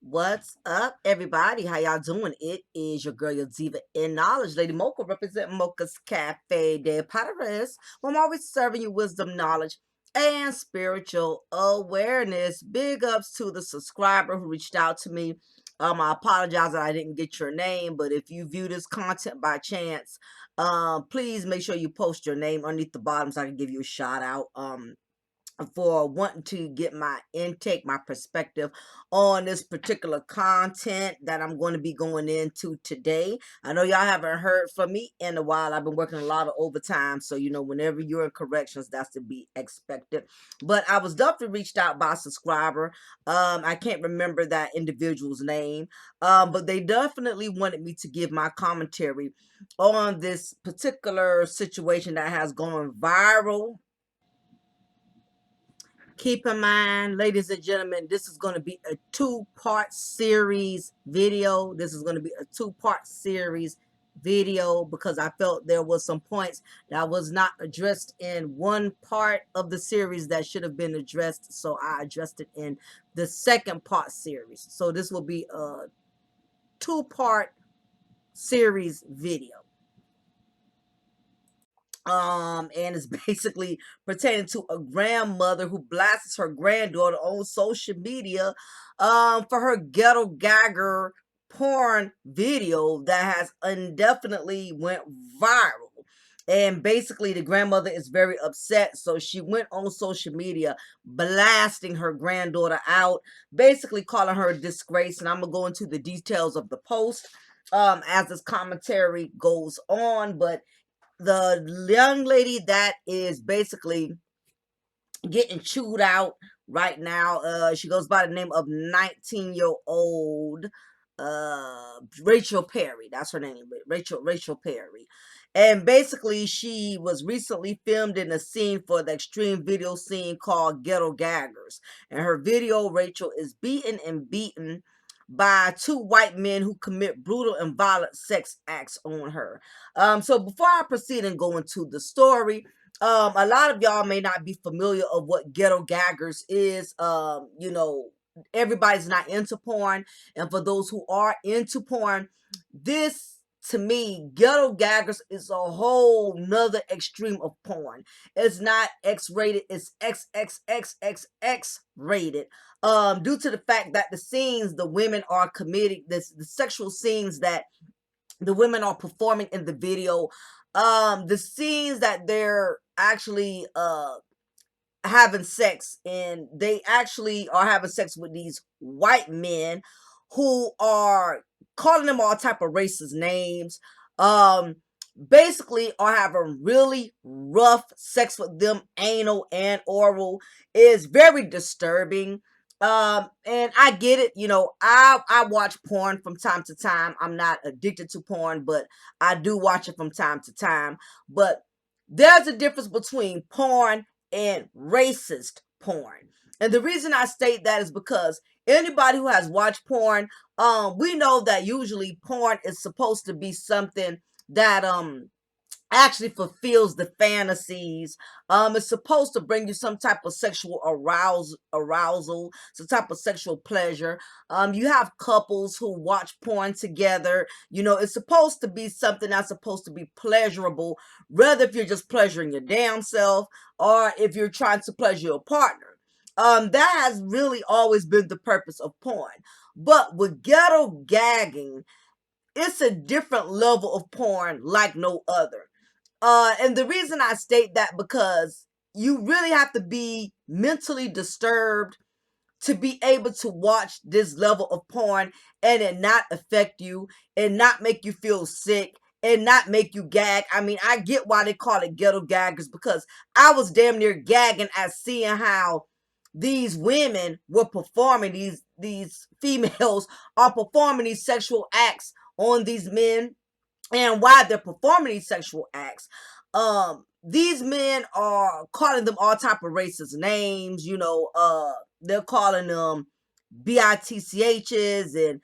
What's up, everybody? How y'all doing? It is your girl, your diva in knowledge, Lady Mocha, representing Mocha's Cafe de Paris. I'm always serving you wisdom, knowledge, and spiritual awareness. Big ups to the subscriber who reached out to me. I apologize that I didn't get your name, but if you view this content by chance, please make sure you post your name underneath the bottom so I can give you a shout out. For wanting to get my intake, my perspective on this particular content that I'm going to be going into today. I know y'all haven't heard from me in a while. I've been working a lot of overtime, so whenever you're in corrections, that's to be expected. But I was definitely reached out by a subscriber. I can't remember that individual's name, but they definitely wanted me to give my commentary on this particular situation that has gone viral. Keep in mind, ladies and gentlemen, this is going to be a two-part series video. This is going to be a two-part series video because I felt there was some points that was not addressed in one part of the series that should have been addressed. So I addressed it in the second part series. So this will be a two-part series video. And it's basically pertaining to a grandmother who blasts her granddaughter on social media for her ghetto gagger porn video that has indefinitely went viral. And basically the grandmother is very upset, so she went on social media blasting her granddaughter out, basically calling her a disgrace. And I'm gonna go into the details of the post as this commentary goes on. But the young lady that is basically getting chewed out right now, she goes by the name of 19-year-old Rachel Perry. That's her name, Rachel Perry. And basically she was recently filmed in a scene for the extreme video scene called Ghetto Gaggers. And her video, Rachel is beaten by two white men who commit brutal and violent sex acts on her. So before I proceed and go into the story, a lot of y'all may not be familiar of what ghetto gaggers is. Everybody's not into porn, and for those who are into porn, this, to me, ghetto gaggers is a whole nother extreme of porn. It's not X-rated, it's XXXXX rated. Due to the fact that the scenes the women are committing, the sexual scenes that the women are performing in the video, the scenes that they're actually having sex, and they actually are having sex with these white men who are calling them all type of racist names, um basically are having really rough sex with them, anal and oral. Is very disturbing. And I get it, I watch porn from time to time. I'm not addicted to porn, but I do watch it from time to time. But there's a difference between porn and racist porn. And the reason I state that is because anybody who has watched porn, we know that usually porn is supposed to be something that actually fulfills the fantasies. It's supposed to bring you some type of sexual arousal, some type of sexual pleasure. You have couples who watch porn together. It's supposed to be something that's supposed to be pleasurable, whether if you're just pleasuring your damn self or if you're trying to pleasure your partner. That has really always been the purpose of porn. But with ghetto gagging, it's a different level of porn like no other. And the reason I state that, because you really have to be mentally disturbed to be able to watch this level of porn and it not affect you and not make you feel sick and not make you gag. I mean, I get why they call it ghetto gaggers, because I was damn near gagging at seeing how these women were performing, these females are performing these sexual acts on these men. And while they're performing these sexual acts, these men are calling them all type of racist names. They're calling them bitchs and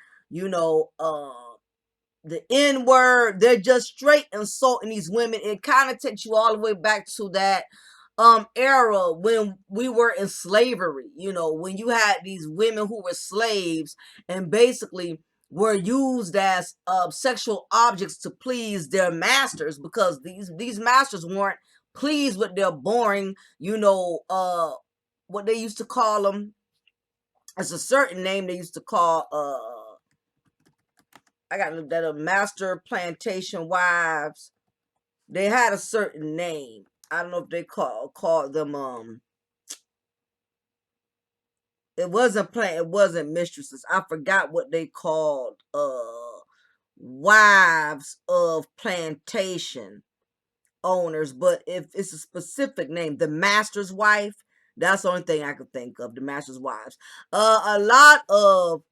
the N word. They're just straight insulting these women. It kind of takes you all the way back to that era when we were in slavery, when you had these women who were slaves and basically were used as sexual objects to please their masters, because these masters weren't pleased with their boring, what they used to call them. It's a certain name they used to call, I got to look that up, master plantation wives. They had a certain name. I don't know if they called them it wasn't mistresses. I forgot what they called wives of plantation owners, but if it's a specific name, the master's wife, that's the only thing I could think of, the master's wives. A lot of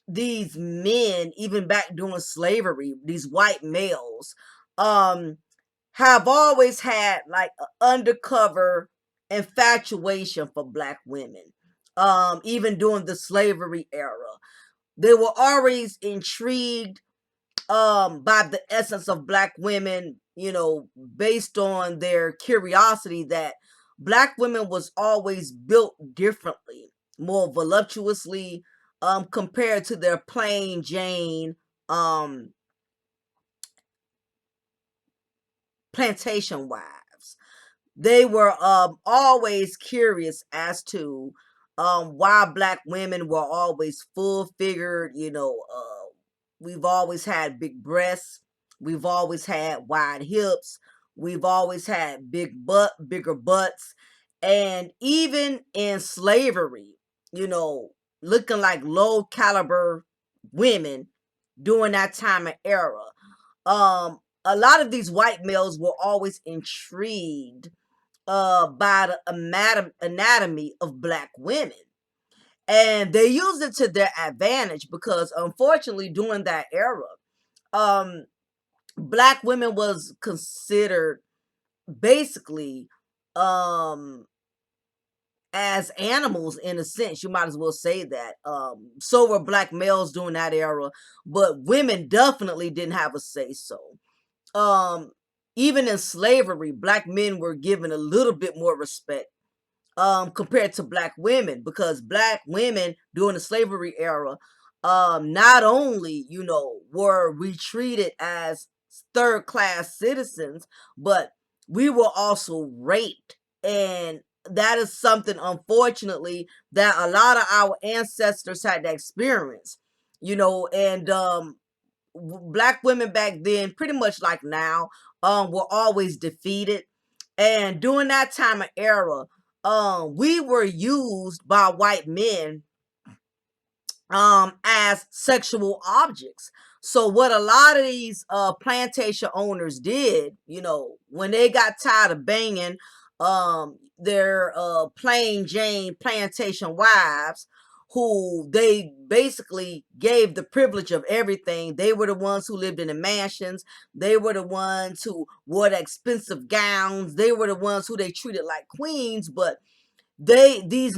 these men, even back during slavery, these white males, have always had like an undercover infatuation for black women. Even during the slavery era, they were always intrigued by the essence of black women, based on their curiosity that black women was always built differently, more voluptuously, compared to their plain Jane um plantation wives. They were always curious as to why black women were always full figured. We've always had big breasts, we've always had wide hips, we've always had bigger butts, and even in slavery, you know looking like low caliber women during that time and era. A lot of these white males were always intrigued by the anatomy of black women. And they used it to their advantage because, unfortunately, during that era, um, black women was considered basically um, as animals in a sense. You might as well say that. So were black males during that era, but women definitely didn't have a say so. Um, Even in slavery, black men were given a little bit more respect compared to black women, because black women during the slavery era, not only were we treated as third class citizens, but we were also raped. And that is something, unfortunately, that a lot of our ancestors had to experience. And black women back then, pretty much like now, were always defeated. And during that time of era, we were used by white men as sexual objects. So what a lot of these plantation owners did, when they got tired of banging their plain Jane plantation wives, who they basically gave the privilege of everything. They were the ones who lived in the mansions. They were the ones who wore the expensive gowns. They were the ones who they treated like queens. But these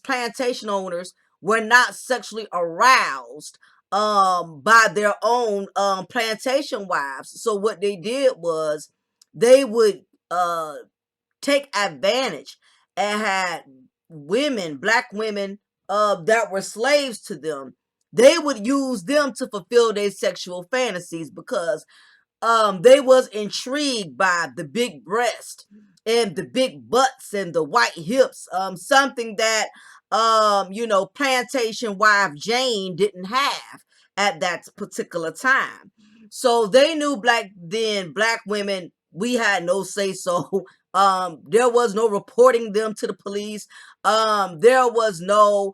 plantation owners were not sexually aroused by their own plantation wives. So what they did was they would take advantage and had black women that were slaves to them. They would use them to fulfill their sexual fantasies because they was intrigued by the big breast and the big butts and the white hips, something that plantation wife Jane didn't have at that particular time. So they knew black women, we had no say so. There was no reporting them to the police. There was no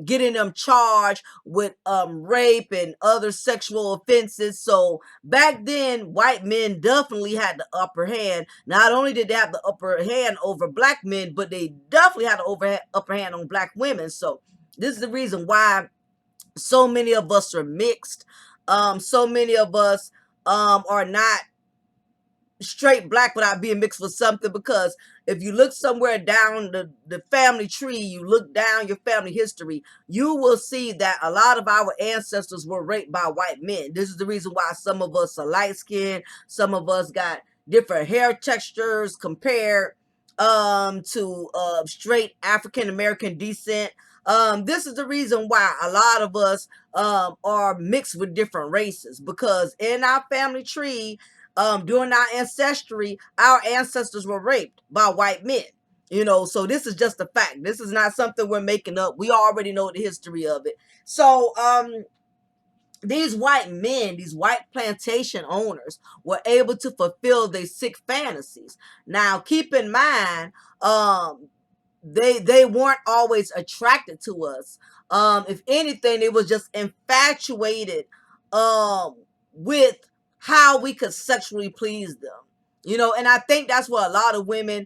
getting them charged with rape and other sexual offenses. So back then, white men definitely had the upper hand. Not only did they have the upper hand over black men, but they definitely had the upper hand on black women. So this is the reason why so many of us are mixed. So many of us are not straight black without being mixed with something, because if you look somewhere down the family tree, you look down your family history, you will see that a lot of our ancestors were raped by white men. This is the reason why some of us are light skinned, some of us got different hair textures compared to straight African American descent. This is the reason why a lot of us are mixed with different races, because in our family tree, during our ancestry, our ancestors were raped by white men. You know, so this is just a fact. This is not something we're making up. We already know the history of it. So these white men, these white plantation owners, were able to fulfill their sick fantasies. Now, keep in mind, they weren't always attracted to us. If anything, they was just infatuated um, with how we could sexually please them. You know, and I think that's what a lot of women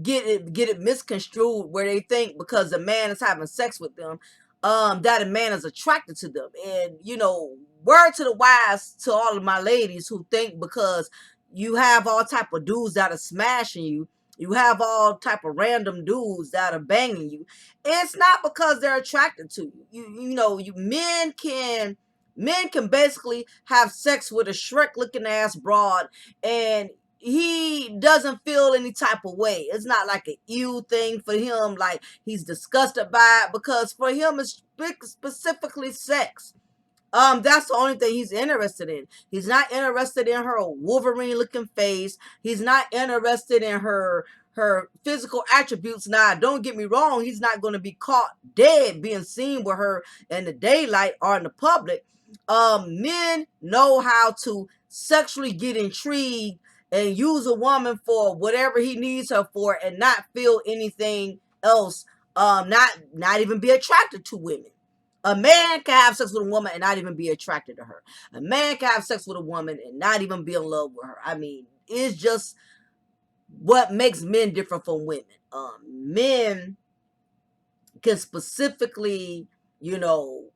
get it misconstrued, where they think because a man is having sex with them, that a man is attracted to them. And you know, word to the wise to all of my ladies who think because you have all type of dudes that are smashing you, you have all type of random dudes that are banging you, it's not because they're attracted to you. You know, you men can basically have sex with a Shrek looking ass broad, and he doesn't feel any type of way. It's not like an ew thing for him, like he's disgusted by it, because for him it's specifically sex. That's the only thing he's interested in. He's not interested in her Wolverine looking face. He's not interested in her physical attributes. Now, don't get me wrong, he's not going to be caught dead being seen with her in the daylight or in the public. Men know how to sexually get intrigued and use a woman for whatever he needs her for, and not feel anything else. Not even be attracted to women. A man can have sex with a woman and not even be attracted to her. A man can have sex with a woman and not even be in love with her. I mean, it's just what makes men different from women. Men can specifically, you know,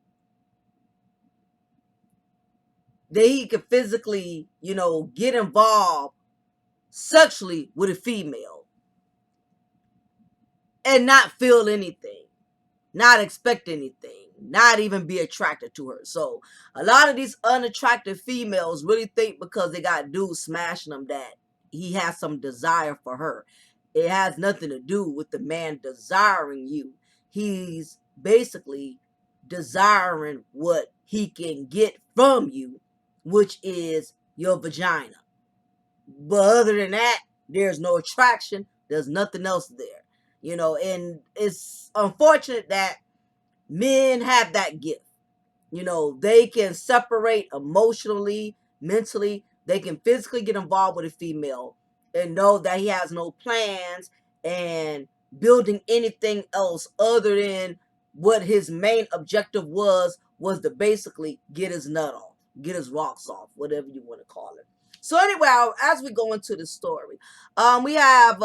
he can physically, you know, get involved sexually with a female and not feel anything, not expect anything, not even be attracted to her. So a lot of these unattractive females really think because they got dudes smashing them that he has some desire for her. It has nothing to do with the man desiring you. He's basically desiring what he can get from you, which is your vagina. But other than that, there's no attraction. There's nothing else there. You know, and it's unfortunate that men have that gift. You know, they can separate emotionally, mentally. They can physically get involved with a female and know that he has no plans and building anything else other than what his main objective was to basically get his nut off, get his rocks off, whatever you want to call it. So anyway, as we go into the story, we have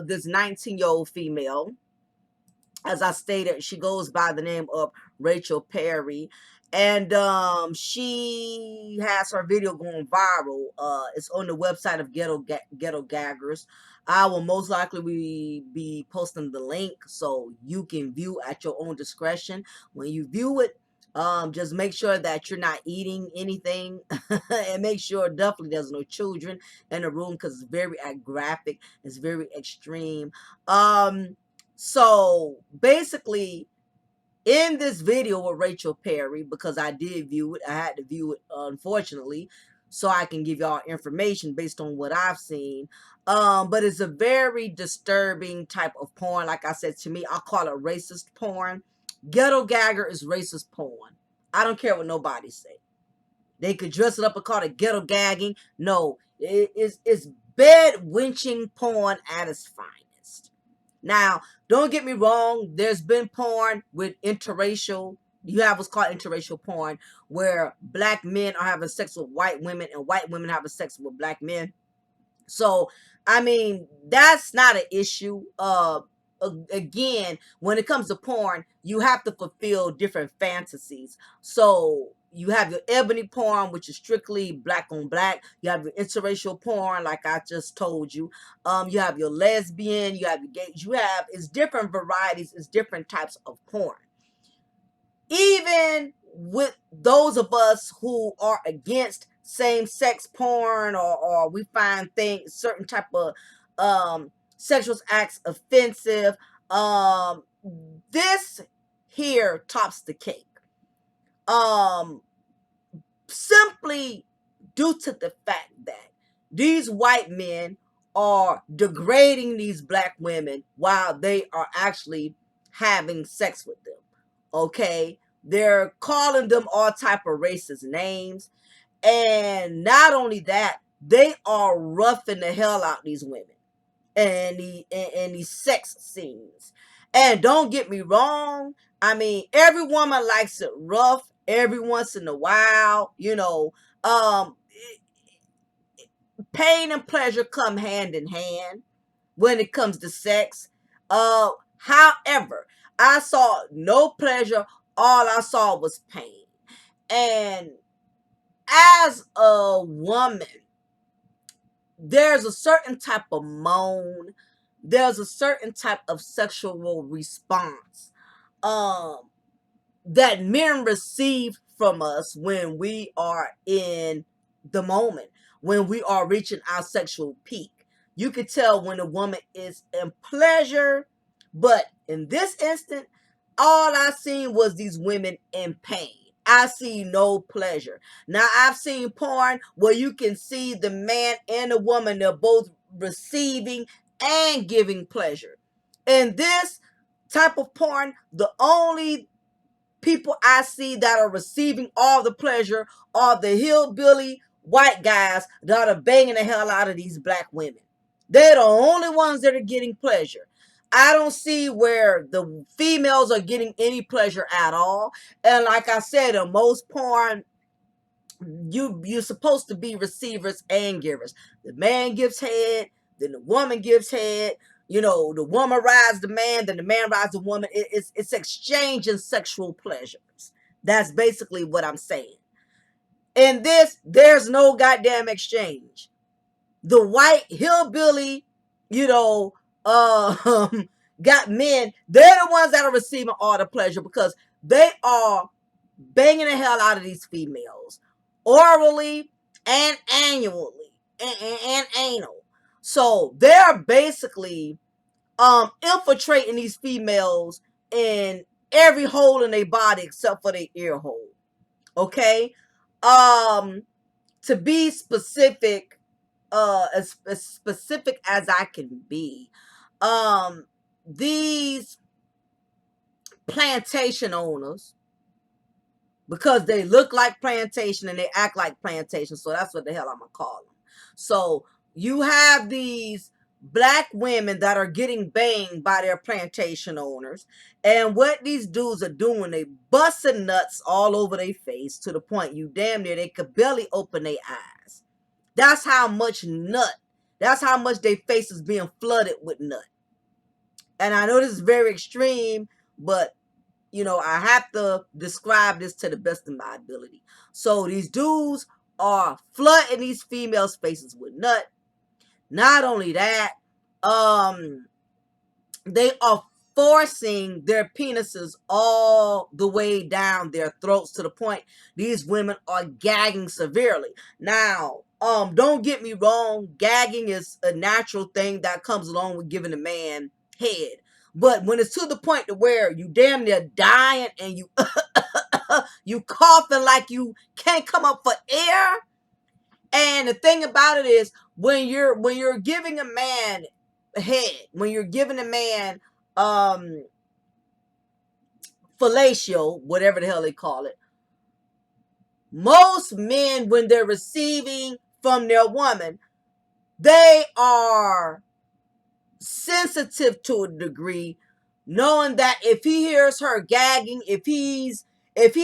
this 19-year-old female. As I stated, she goes by the name of Rachel Perry, and she has her video going viral. It's on the website of Ghetto Gaggers. I will most likely be posting the link so you can view at your own discretion. When you view it, just make sure that you're not eating anything, and make sure definitely there's no children in the room, because it's very graphic, it's very extreme. So basically, in this video with Rachel Perry, because I did view it, I had to view it, unfortunately, so I can give y'all information based on what I've seen. But it's a very disturbing type of porn. Like I said, to me, I call it racist porn. Ghetto Gagger is racist porn. I don't care what nobody say. They could dress it up and call it ghetto gagging. No, it's bed winching porn at its finest. Now, don't get me wrong, there's been porn with interracial. You have what's called interracial porn, where black men are having sex with white women and white women having sex with black men. So, I mean, that's not an issue. Again, when it comes to porn, you have to fulfill different fantasies. So you have your ebony porn, which is strictly black on black. You have your interracial porn, like I just told you. You have your lesbian, you have your gay. It's different varieties, it's different types of porn. Even with those of us who are against same-sex porn, or we find things, certain type of sexual acts offensive. This here tops the cake. Simply due to the fact that these white men are degrading these black women while they are actually having sex with them. Okay, they're calling them all type of racist names, and not only that, they are roughing the hell out these women and these sex scenes. And don't get me wrong, I mean, every woman likes it rough every once in a while, you know. Pain and pleasure come hand in hand when it comes to sex. However, I saw no pleasure, all I saw was pain. And as a woman, there's a certain type of moan, there's a certain type of sexual response um that men receive from us when we are in the moment, when we are reaching our sexual peak. You can tell when a woman is in pleasure, but in this instant, all I seen was these women in pain. I see no pleasure. Now, I've seen porn where you can see the man and the woman, they're both receiving and giving pleasure. In this type of porn, the only people I see that are receiving all the pleasure are the hillbilly white guys that are banging the hell out of these black women. They're the only ones that are getting pleasure. I don't see where the females are getting any pleasure at all. And like I said, in most porn, you're supposed to be receivers and givers. The man gives head, then the woman gives head. You know, the woman rides the man, then the man rides the woman. It's exchanging sexual pleasures. That's basically what I'm saying. In this, there's no goddamn exchange. The white hillbilly, you know, got men. They're the ones that are receiving all the pleasure because they are banging the hell out of these females orally and annually and anal. So they're basically infiltrating these females in every hole in their body except for their ear hole. Okay? To be specific, as specific as I can be, these plantation owners, because they look like plantation and they act like plantation, so that's what the hell I'm gonna call them. So you have these black women that are getting banged by their plantation owners, and what these dudes are doing, they busting nuts all over their face to the point you damn near they could barely open their eyes. That's how much nut, that's how much their face is being flooded with nut. And I know this is very extreme, but you know, I have to describe this to the best of my ability. So these dudes are flooding these females' faces with nut. Not only that, they are forcing their penises all the way down their throats to the point these women are gagging severely. Now, don't get me wrong, gagging is a natural thing that comes along with giving a man head. But when it's to the point to where you damn near dying and you you coughing like you can't come up for air. And the thing about it is when you're giving a man head, when you're giving a man fellatio, whatever the hell they call it, most men when they're receiving from their woman, they are sensitive to a degree, knowing that if he hears her gagging, if he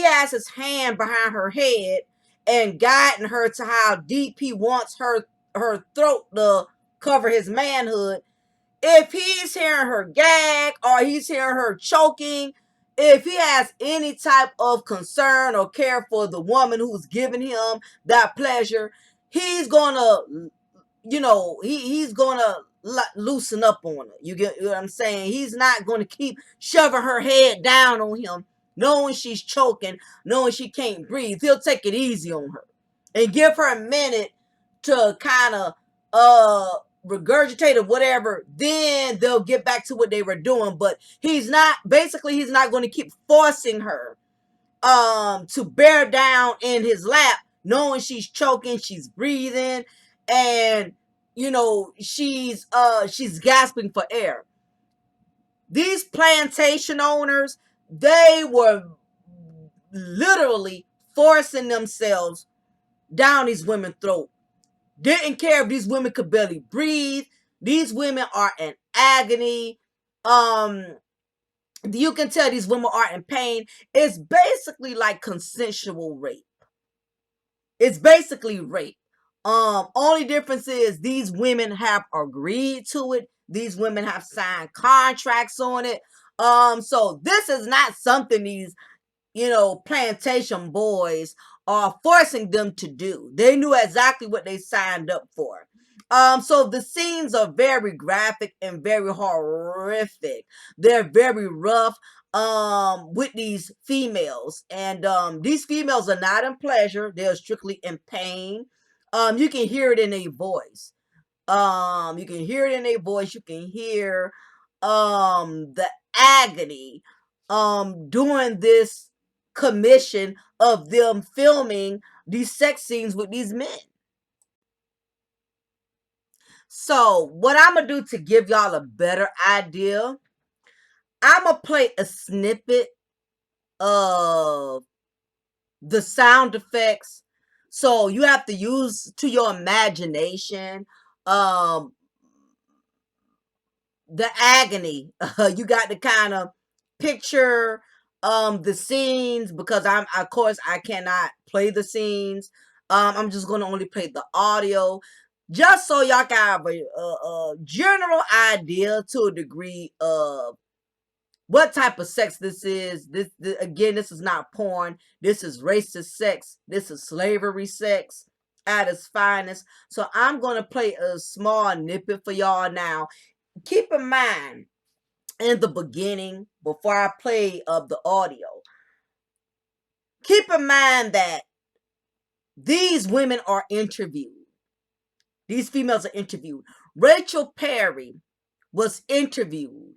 has his hand behind her head and guiding her to how deep he wants her throat to cover his manhood, if he's hearing her gag or he's hearing her choking, if he has any type of concern or care for the woman who's giving him that pleasure, he's gonna, you know, he's gonna loosen up on her. You get what I'm saying? He's not gonna keep shoving her head down on him, knowing she's choking, knowing she can't breathe. He'll take it easy on her and give her a minute to kind of regurgitated whatever, then they'll get back to what they were doing. But he's not going to keep forcing her to bear down in his lap, knowing she's choking, she's breathing, and she's gasping for air. These plantation owners, they were literally forcing themselves down these women's throat. Didn't care if these women could barely breathe. These women are in agony. You can tell these women are in pain. It's basically like consensual rape. It's basically rape. Only difference is these women have agreed to it. These women have signed contracts on it. So this is not something these plantation boys are forcing them to do. They knew exactly what they signed up for. So the scenes are very graphic and very horrific. They're very rough with these females. And these females are not in pleasure. They're strictly in pain. You can hear it in their voice. You can hear it in their voice. You can hear the agony during this commission of them filming these sex scenes with these men. So what I'm gonna do to give y'all a better idea, I'm gonna play a snippet of the sound effects. So you have to use to your imagination um the agony. You got to kind of picture the scenes, because of course I cannot play the scenes. I'm just going to only play the audio, just so y'all can have a general idea to a degree of what type of sex this is. This again, this is not porn. This is racist sex. This is slavery sex at its finest. So I'm going to play a small snippet for y'all now. Keep in mind, in the beginning, before I play the audio, keep in mind that these women are interviewed. These females are interviewed. Rachel Perry was interviewed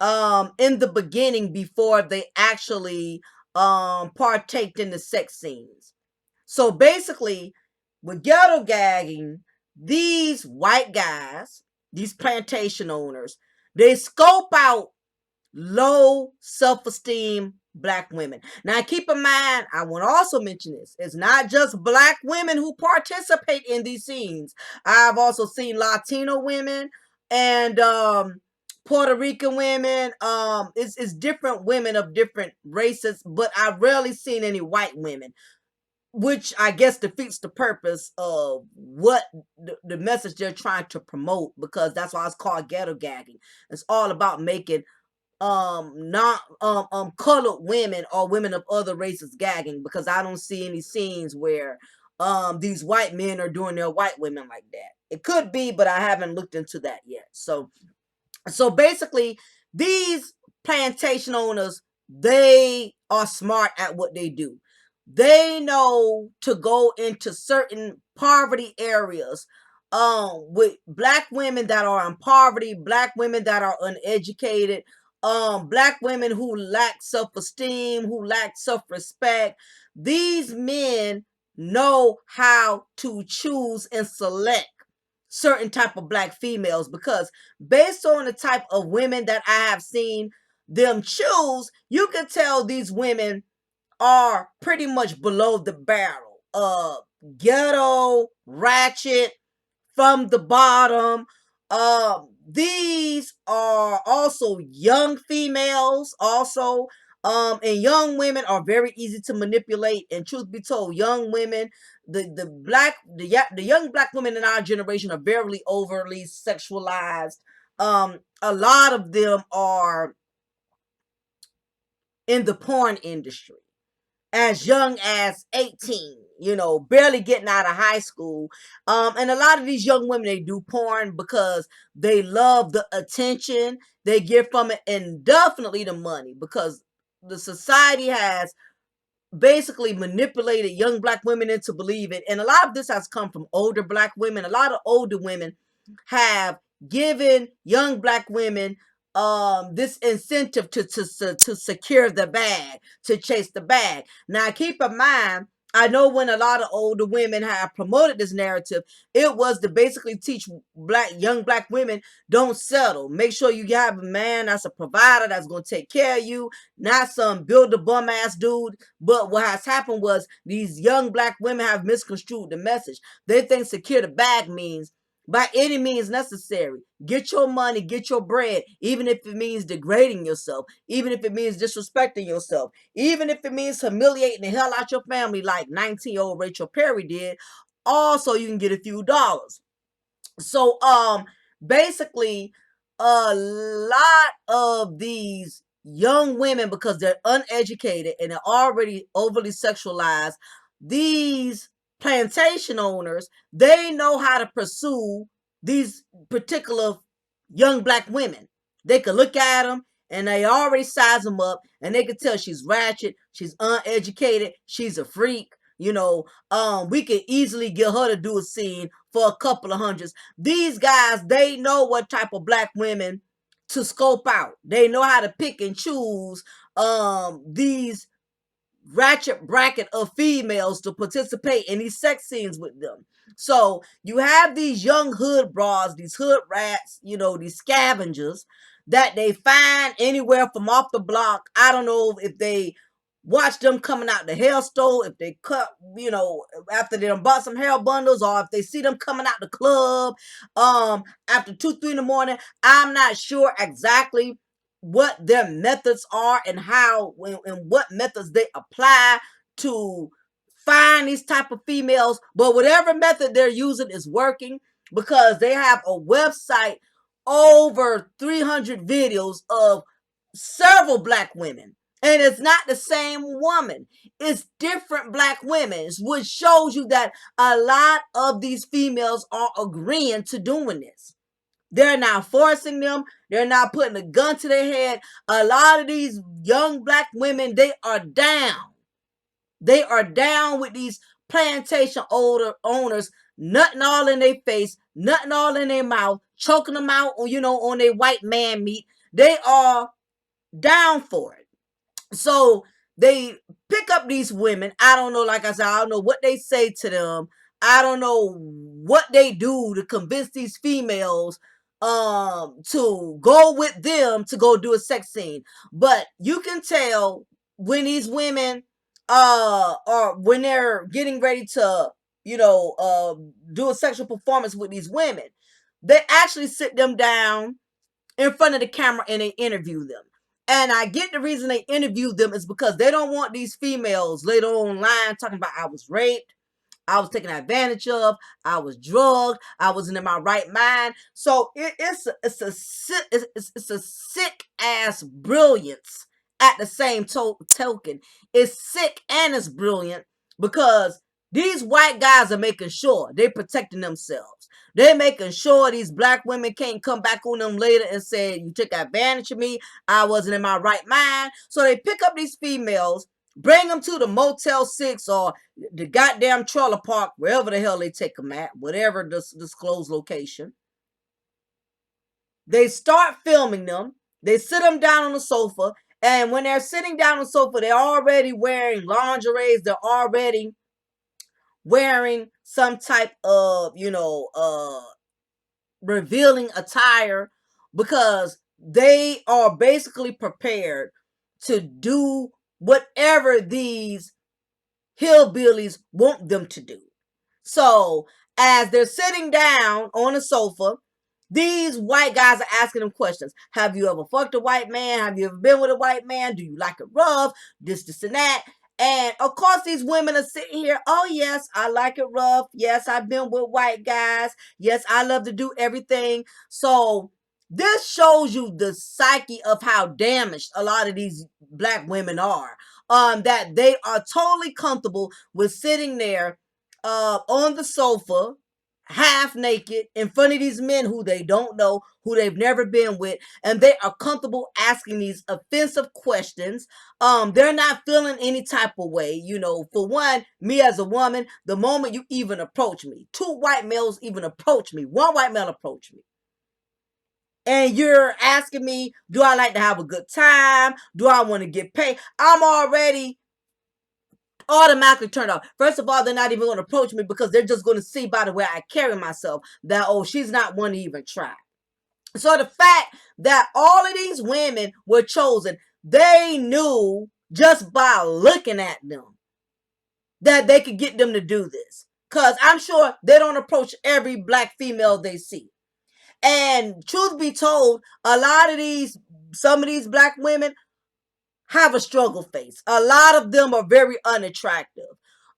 in the beginning before they actually partaked in the sex scenes. So basically, with ghetto gagging, these white guys, these plantation owners, they scope out low self-esteem black women. Now keep in mind, I want to also mention this, it's not just black women who participate in these scenes. I've also seen Latino women and Puerto Rican women. It's different women of different races, but I've rarely seen any white women, which I guess defeats the purpose of what the message they're trying to promote, because that's why it's called ghetto gagging. It's all about making not colored women or women of other races gagging, because I don't see any scenes where these white men are doing their white women like that. It could be, but I haven't looked into that yet. So basically, these plantation owners, they are smart at what they do. They know to go into certain poverty areas with black women that are in poverty, black women that are uneducated, black women who lack self-esteem, who lack self-respect. These men know how to choose and select certain type of black females, because based on the type of women that I have seen them choose, you can tell these women are pretty much below the barrel. Ghetto, ratchet, from the bottom. These are also young females also. And young women are very easy to manipulate. And truth be told, young women, the young black women in our generation are very overly sexualized. A lot of them are in the porn industry as young as 18, barely getting out of high school. And a lot of these young women, they do porn because they love the attention they get from it, and definitely the money, because the society has basically manipulated young black women into believing, and a lot of this has come from older black women. A lot of older women, have given young black women this incentive to secure the bag, to chase the bag. Now keep in mind, I know when a lot of older women have promoted this narrative, it was to basically teach young black women, don't settle. Make sure you have a man that's a provider, that's going to take care of you, not some build a bum ass dude. But what has happened was these young black women have misconstrued the message. They think secure the bag means by any means necessary. Get your money, get your bread, even if it means degrading yourself, even if it means disrespecting yourself, even if it means humiliating the hell out your family like 19-year-old Rachel Perry did. Also, you can get a few dollars. So basically a lot of these young women, because they're uneducated and they're already overly sexualized, these plantation owners, they know how to pursue these particular young black women. They could look at them and they already size them up, and they could tell she's ratchet, she's uneducated, she's a freak. We could easily get her to do a scene for a couple of hundreds. These guys, they know what type of black women to scope out. They know how to pick and choose these ratchet bracket of females to participate in these sex scenes with them. So you have these young hood bras, these hood rats, these scavengers that they find anywhere from off the block. I don't know if they watch them coming out the hair store, if they cut, after they done bought some hair bundles, or if they see them coming out the club after 2, 3 in the morning. I'm not sure exactly what their methods are and how and what methods they apply to find these type of females, but whatever method they're using is working, because they have a website, over 300 videos of several black women, and it's not the same woman, it's different black women, which shows you that a lot of these females are agreeing to doing this. They're not forcing them. They're not putting a gun to their head. A lot of these young black women, they are down. They are down with these plantation owners, nutting all in their face, nutting all in their mouth, choking them out, on their white man meat. They are down for it. So they pick up these women. I don't know, like I said, I don't know what they say to them. I don't know what they do to convince these females to go with them to go do a sex scene. But you can tell when these women or when they're getting ready to, do a sexual performance with these women, they actually sit them down in front of the camera and they interview them. And I get the reason they interview them is because they don't want these females later online talking about, I was raped, I was taken advantage of, I was drugged, I wasn't in my right mind. So it's a sick ass brilliance at the same token. It's sick and it's brilliant, because these white guys are making sure they're protecting themselves. They're making sure these black women can't come back on them later and say, you took advantage of me, I wasn't in my right mind. So they pick up these females, bring them to the Motel 6 or the goddamn trailer park, wherever the hell they take them at, whatever this disclosed location. They start filming them. They sit them down on the sofa. And when they're sitting down on the sofa, they're already wearing lingeries. They're already wearing some type of, revealing attire, because they are basically prepared to do whatever these hillbillies want them to do. So as they're sitting down on a sofa, these white guys are asking them questions. Have you ever fucked a white man? Have you ever been with a white man? Do you like it rough? This, and that. And of course, these women are sitting here. Oh, yes, I like it rough. Yes, I've been with white guys. Yes, I love to do everything. So this shows you the psyche of how damaged a lot of these black women are. That they are totally comfortable with sitting there on the sofa, half naked in front of these men who they don't know, who they've never been with, and they are comfortable asking these offensive questions. They're not feeling any type of way. You know, for one, me as a woman, the moment you even approach me, two white males even approach me, one white male approach me, and you're asking me, do I like to have a good time? Do I want to get paid? I'm already automatically turned off. First of all, they're not even going to approach me because they're just going to see by the way I carry myself that, oh, she's not one to even try. So the fact that all of these women were chosen, they knew just by looking at them that they could get them to do this. Because I'm sure they don't approach every black female they see. And truth be told, some of these black women have a struggle face. A lot of them are very unattractive.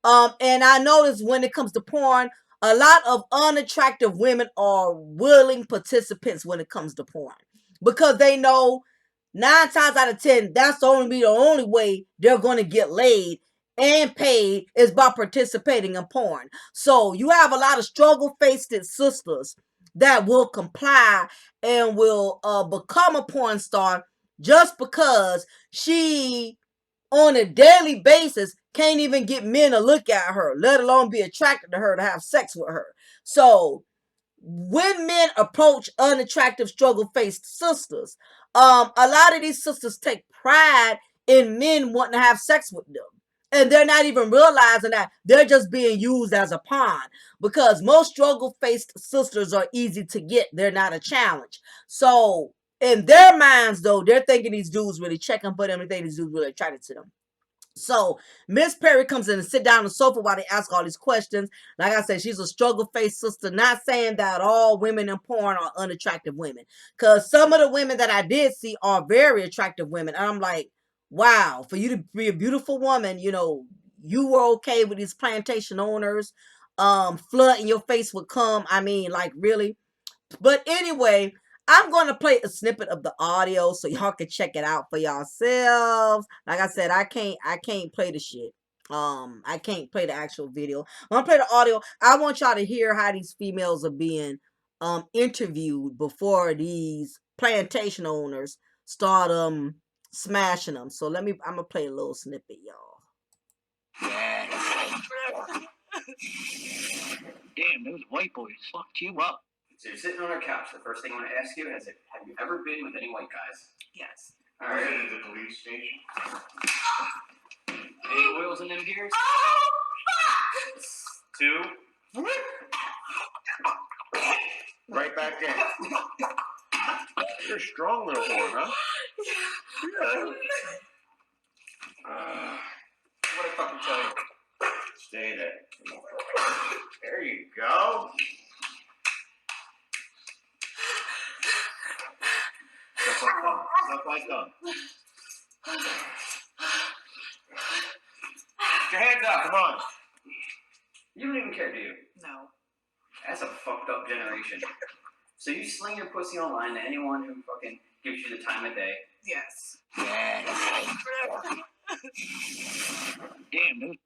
And I notice when it comes to porn, a lot of unattractive women are willing participants when it comes to porn because they know 9 times out of 10 that's the only way they're going to get laid and paid is by participating in porn. So you have a lot of struggle faced sisters that will comply and will become a porn star just because she on a daily basis can't even get men to look at her, let alone be attracted to her to have sex with her. So when men approach unattractive struggle-faced sisters, a lot of these sisters take pride in men wanting to have sex with them. And they're not even realizing that they're just being used as a pawn because most struggle-faced sisters are easy to get. They're not a challenge. So in their minds, though, they're thinking these dudes really checking for them and think these dudes really attracted to them. So Miss Perry comes in and sit down on the sofa while they ask all these questions. Like I said, she's a struggle-faced sister, not saying that all women in porn are unattractive women. Because some of the women that I did see are very attractive women. And I'm like, wow, for you to be a beautiful woman, you know, you were okay with these plantation owners flooding your face with cum. I mean, like, really? But anyway, I'm going to play a snippet of the audio so y'all can check it out for yourselves. Like I said, I can't play the shit. I can't play the actual video. I'm gonna play the audio. I want y'all to hear how these females are being interviewed before these plantation owners start smashing them. So I'm gonna play a little snippet, y'all. Damn, those white boys fucked you up. So you're sitting on our couch. The first thing I want to ask you is, have you ever been with any white guys? Yes. All right. At the police station. Any oils in them gears? Two. Right back in. You're a strong little boy, huh? Yeah. What I fucking tell you? Stay there. There you go. Stuff like that. Put your hands up. Come on. You don't even care, do you? No. That's a fucked up generation. So you sling your pussy online to anyone who fucking gives you the time of day? Yes. Damn, dude.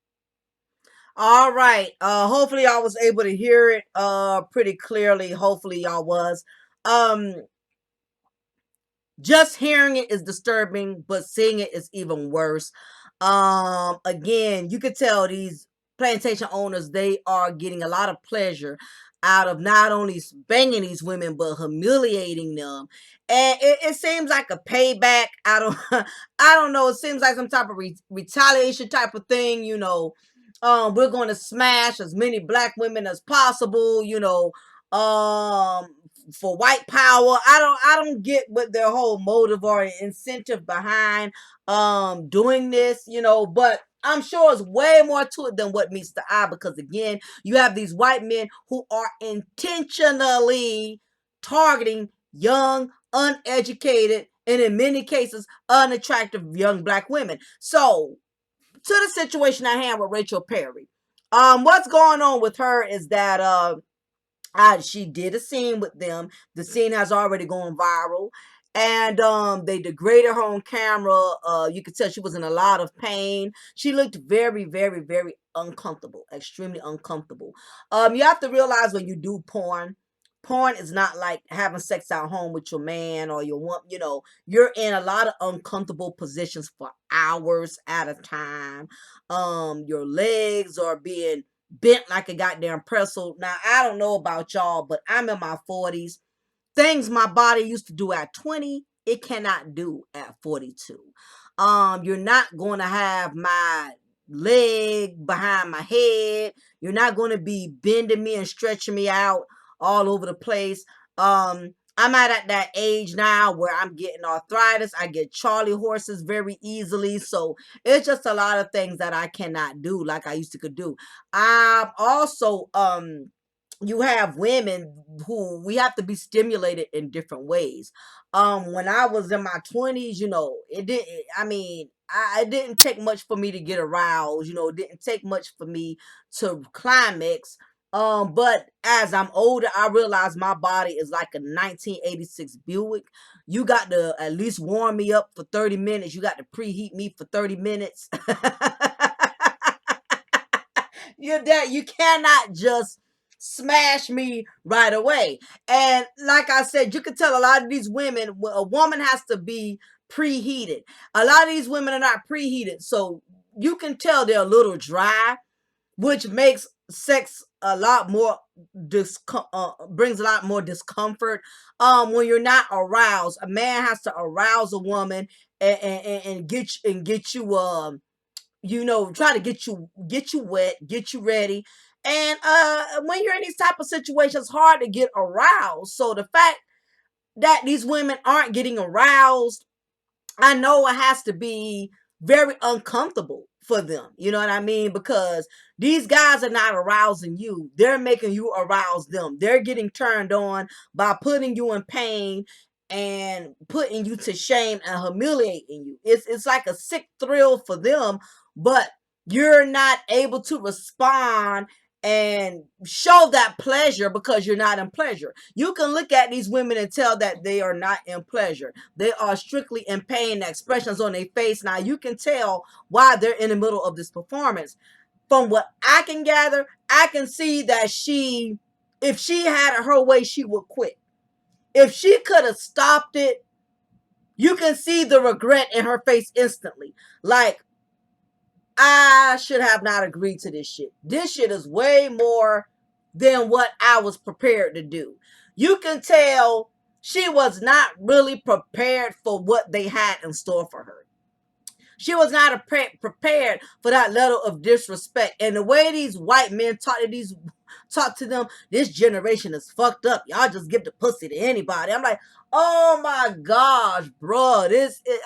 All right. Hopefully y'all was able to hear it pretty clearly. Hopefully y'all was. Just hearing it is disturbing, but seeing it is even worse. Again, you could tell these plantation owners, they are getting a lot of pleasure out of not only banging these women, but humiliating them. And it seems like a payback. I don't know. It seems like some type of retaliation type of thing, you know. We're going to smash as many black women as possible, you know, for white power. I don't get what their whole motive or incentive behind doing this, you know, but I'm sure it's way more to it than what meets the eye, because again, you have these white men who are intentionally targeting young, uneducated, and in many cases unattractive young black women. So to the situation I had with Rachel Perry. What's going on with her is that she did a scene with them. The scene has already gone viral. And they degraded her on camera. You could tell she was in a lot of pain. She looked very, very, very uncomfortable, extremely uncomfortable. You have to realize when you do porn is not like having sex at home with your man or your one, you're in a lot of uncomfortable positions for hours at a time. Your legs are being bent like a goddamn pretzel. Now, I don't know about y'all, but I'm in my 40s. Things my body used to do at 20, it cannot do at 42. You're not going to have my leg behind my head. You're not going to be bending me and stretching me out all over the place. I'm at that age now where I'm getting arthritis. I get Charlie horses very easily. So it's just a lot of things that I cannot do like I used to could do. I'm also you have women who we have to be stimulated in different ways. When I was in my 20s, it didn't take much for me to get aroused, it didn't take much for me to climax. But as I'm older, I realize my body is like a 1986 Buick. You got to at least warm me up for 30 minutes. You got to preheat me for 30 minutes. You cannot just smash me right away. And like I said, you can tell a lot of these women, a woman has to be preheated. A lot of these women are not preheated. So you can tell they're a little dry, which makes sex a lot more brings a lot more discomfort. When you're not aroused, a man has to arouse a woman and get you try to get you wet, get you ready. And when you're in these type of situations, it's hard to get aroused. So the fact that these women aren't getting aroused, I know it has to be very uncomfortable for them. You know what I mean? Because these guys are not arousing you. They're making you arouse them. They're getting turned on by putting you in pain and putting you to shame and humiliating you. It's like a sick thrill for them, but you're not able to respond and show that pleasure because you're not in pleasure. You can look at these women and tell that they are not in pleasure. They are strictly in pain. The expressions on their face. Now you can tell why they're in the middle of this performance. From what I can gather, I can see that if she had it her way, she would quit. If she could have stopped it, you can see the regret in her face instantly. Like, I should have not agreed to this shit. This shit is way more than what I was prepared to do. You can tell she was not really prepared for what they had in store for her. She was not prepared for that level of disrespect. And the way these white men talk to them, this generation is fucked up. Y'all just give the pussy to anybody. I'm like, oh my gosh, bro.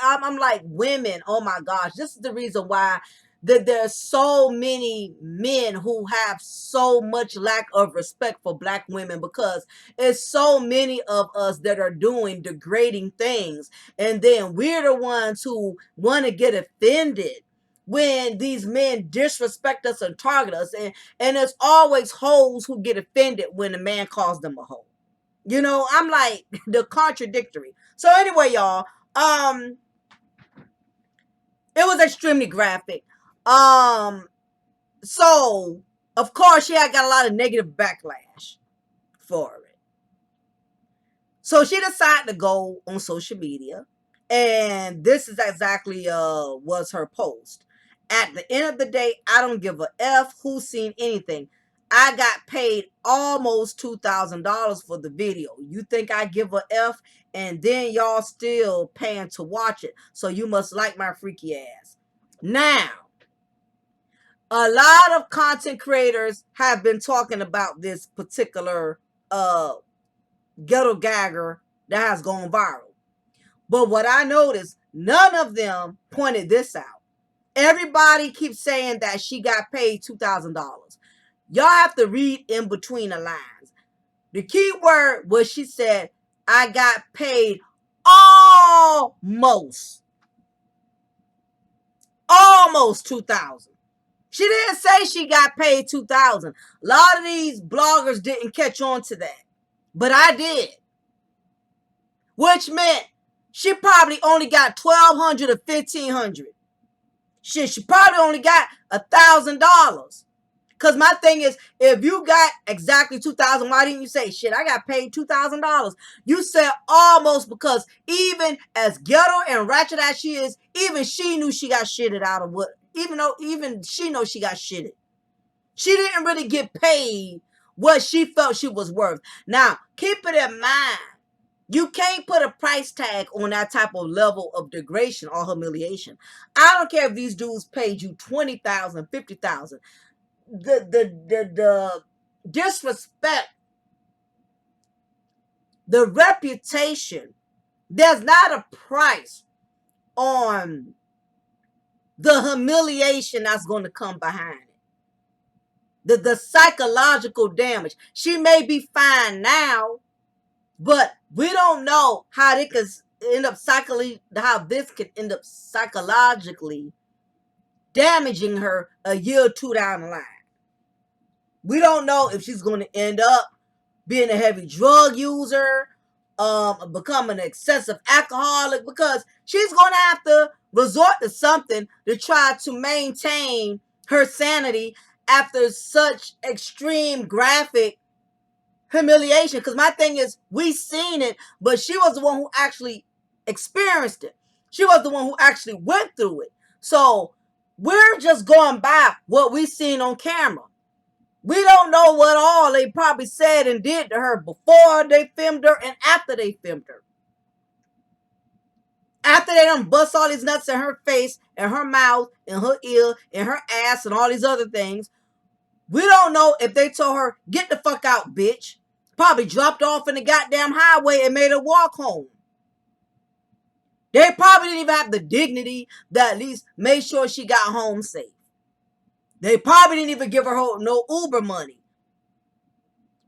I'm like, women, oh my gosh. This is the reason why there's so many men who have so much lack of respect for black women, because it's so many of us that are doing degrading things, and then we're the ones who want to get offended when these men disrespect us and target us, and it's always hoes who get offended when a man calls them a hoe. I'm like, the contradictory. So anyway, y'all, it was extremely graphic. So of course she had got a lot of negative backlash for it. So she decided to go on social media, and this is exactly was her post. At the end of the day, I don't give a F who's seen anything. I got paid almost $2,000 for the video. You think I give a F? And then y'all still paying to watch it. So you must like my freaky ass. Now, a lot of content creators have been talking about this particular ghetto gagger that has gone viral. But what I noticed, none of them pointed this out. Everybody keeps saying that she got paid $2,000. Y'all have to read in between the lines. The key word was she said, I got paid almost $2,000. She didn't say she got paid $2,000. A lot of these bloggers didn't catch on to that, but I did. Which meant She probably only got $1,200 or $1,500. Shit, she probably only got $1,000. Cause my thing is, if you got exactly $2,000, why didn't you say, shit, I got paid $2,000? You said almost, because even as ghetto and ratchet as she is, even she knew she got shitted out of what, even she knows she got shitted. She didn't really get paid what she felt she was worth. Now, keep it in mind, you can't put a price tag on that type of level of degradation or humiliation. I don't care if these dudes paid you $20,000, $50,000. The disrespect, the reputation, there's not a price on the humiliation that's going to come behind it. The psychological damage. She may be fine now, but we don't know how they could end up how this could end up psychologically damaging her a year or two down the line. We don't know if she's going to end up being a heavy drug user, becoming an excessive alcoholic, because she's going to have to resort to something to try to maintain her sanity after such extreme graphic humiliation. Because my thing is, we seen it, but she was the one who actually experienced it. She was the one who actually went through it. So we're just going by what we seen on camera. We don't know what all they probably said and did to her before they filmed her and after they filmed her. After they done bust all these nuts in her face and her mouth and her ear and her ass and all these other things, we don't know if they told her, get the fuck out, bitch. Probably dropped off in the goddamn highway and made her walk home. They probably didn't even have the dignity that at least made sure she got home safe. They probably didn't even give her no Uber money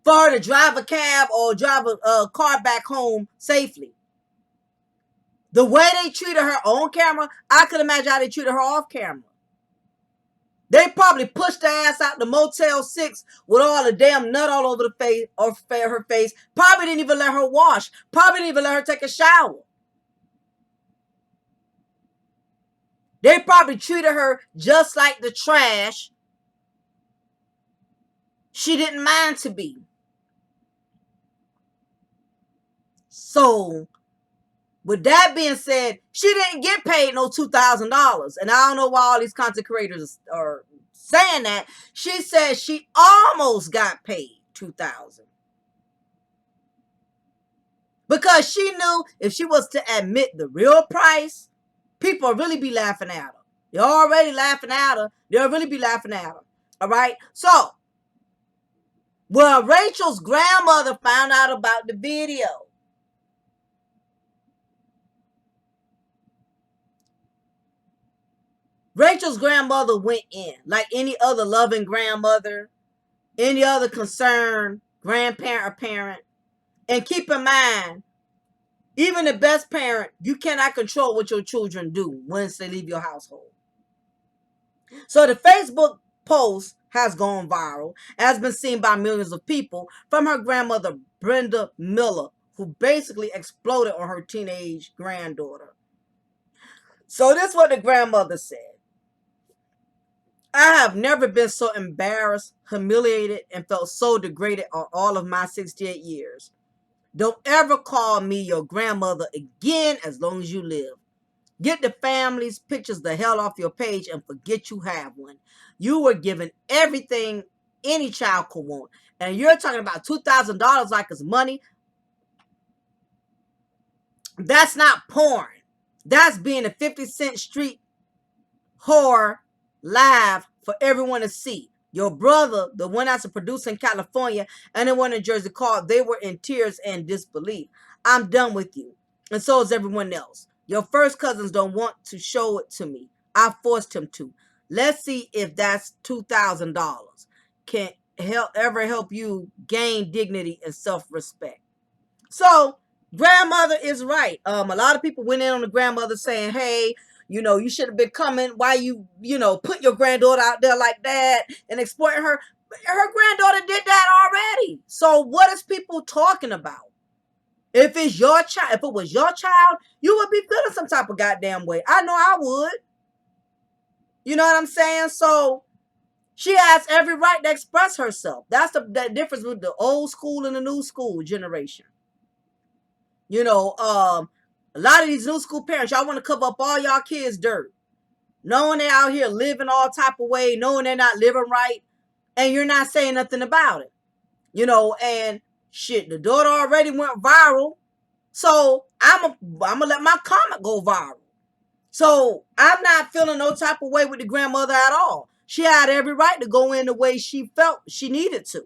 for her to drive a cab or drive a car back home safely. The way they treated her on camera, I could imagine how they treated her off camera. They probably pushed her ass out the Motel 6 with all the damn nut all over the face or her face. Probably didn't even let her wash. Probably didn't even let her take a shower. They probably treated her just like the trash she didn't mind to be. So, with that being said, she didn't get paid no $2,000. And I don't know why all these content creators are saying that. She said she almost got paid $2,000. Because she knew if she was to admit the real price, people will really be laughing at her. They're already laughing at her. They'll really be laughing at her. All right? So, well, Rachel's grandmother found out about the video. Rachel's grandmother went in like any other loving grandmother, any other concerned grandparent or parent. And keep in mind, even the best parent, you cannot control what your children do once they leave your household. So the Facebook post has gone viral, has been seen by millions of people, from her grandmother, Brenda Miller, who basically exploded on her teenage granddaughter. So this is what the grandmother said. I have never been so embarrassed, humiliated, and felt so degraded on all of my 68 years. Don't ever call me your grandmother again as long as you live. Get the family's pictures the hell off your page and forget you have one. You were given everything any child could want. And you're talking about $2,000 like it's money. That's not porn. That's being a 50-cent street whore live for everyone to see. Your brother, the one that's a producer in California, and the one in Jersey called, they were in tears and disbelief. I'm done with you. And so is everyone else. Your first cousins don't want to show it to me. I forced him to. Let's see if that's $2,000 can ever help you gain dignity and self-respect. So, grandmother is right. A lot of people went in on the grandmother saying, hey, you should have been coming. Why you put your granddaughter out there like that and exploiting her? Her granddaughter did that already. So what is people talking about? If it's your child, if it was your child, you would be feeling some type of goddamn way. I know I would. You know what I'm saying? So she has every right to express herself. That's the difference with the old school and the new school generation. You know, a lot of these new school parents, y'all want to cover up all y'all kids' dirt. Knowing they're out here living all type of way, knowing they're not living right, and you're not saying nothing about it. You know, and shit, the daughter already went viral. So I'm gonna let my comment go viral. So I'm not feeling no type of way with the grandmother at all. She had every right to go in the way she felt she needed to.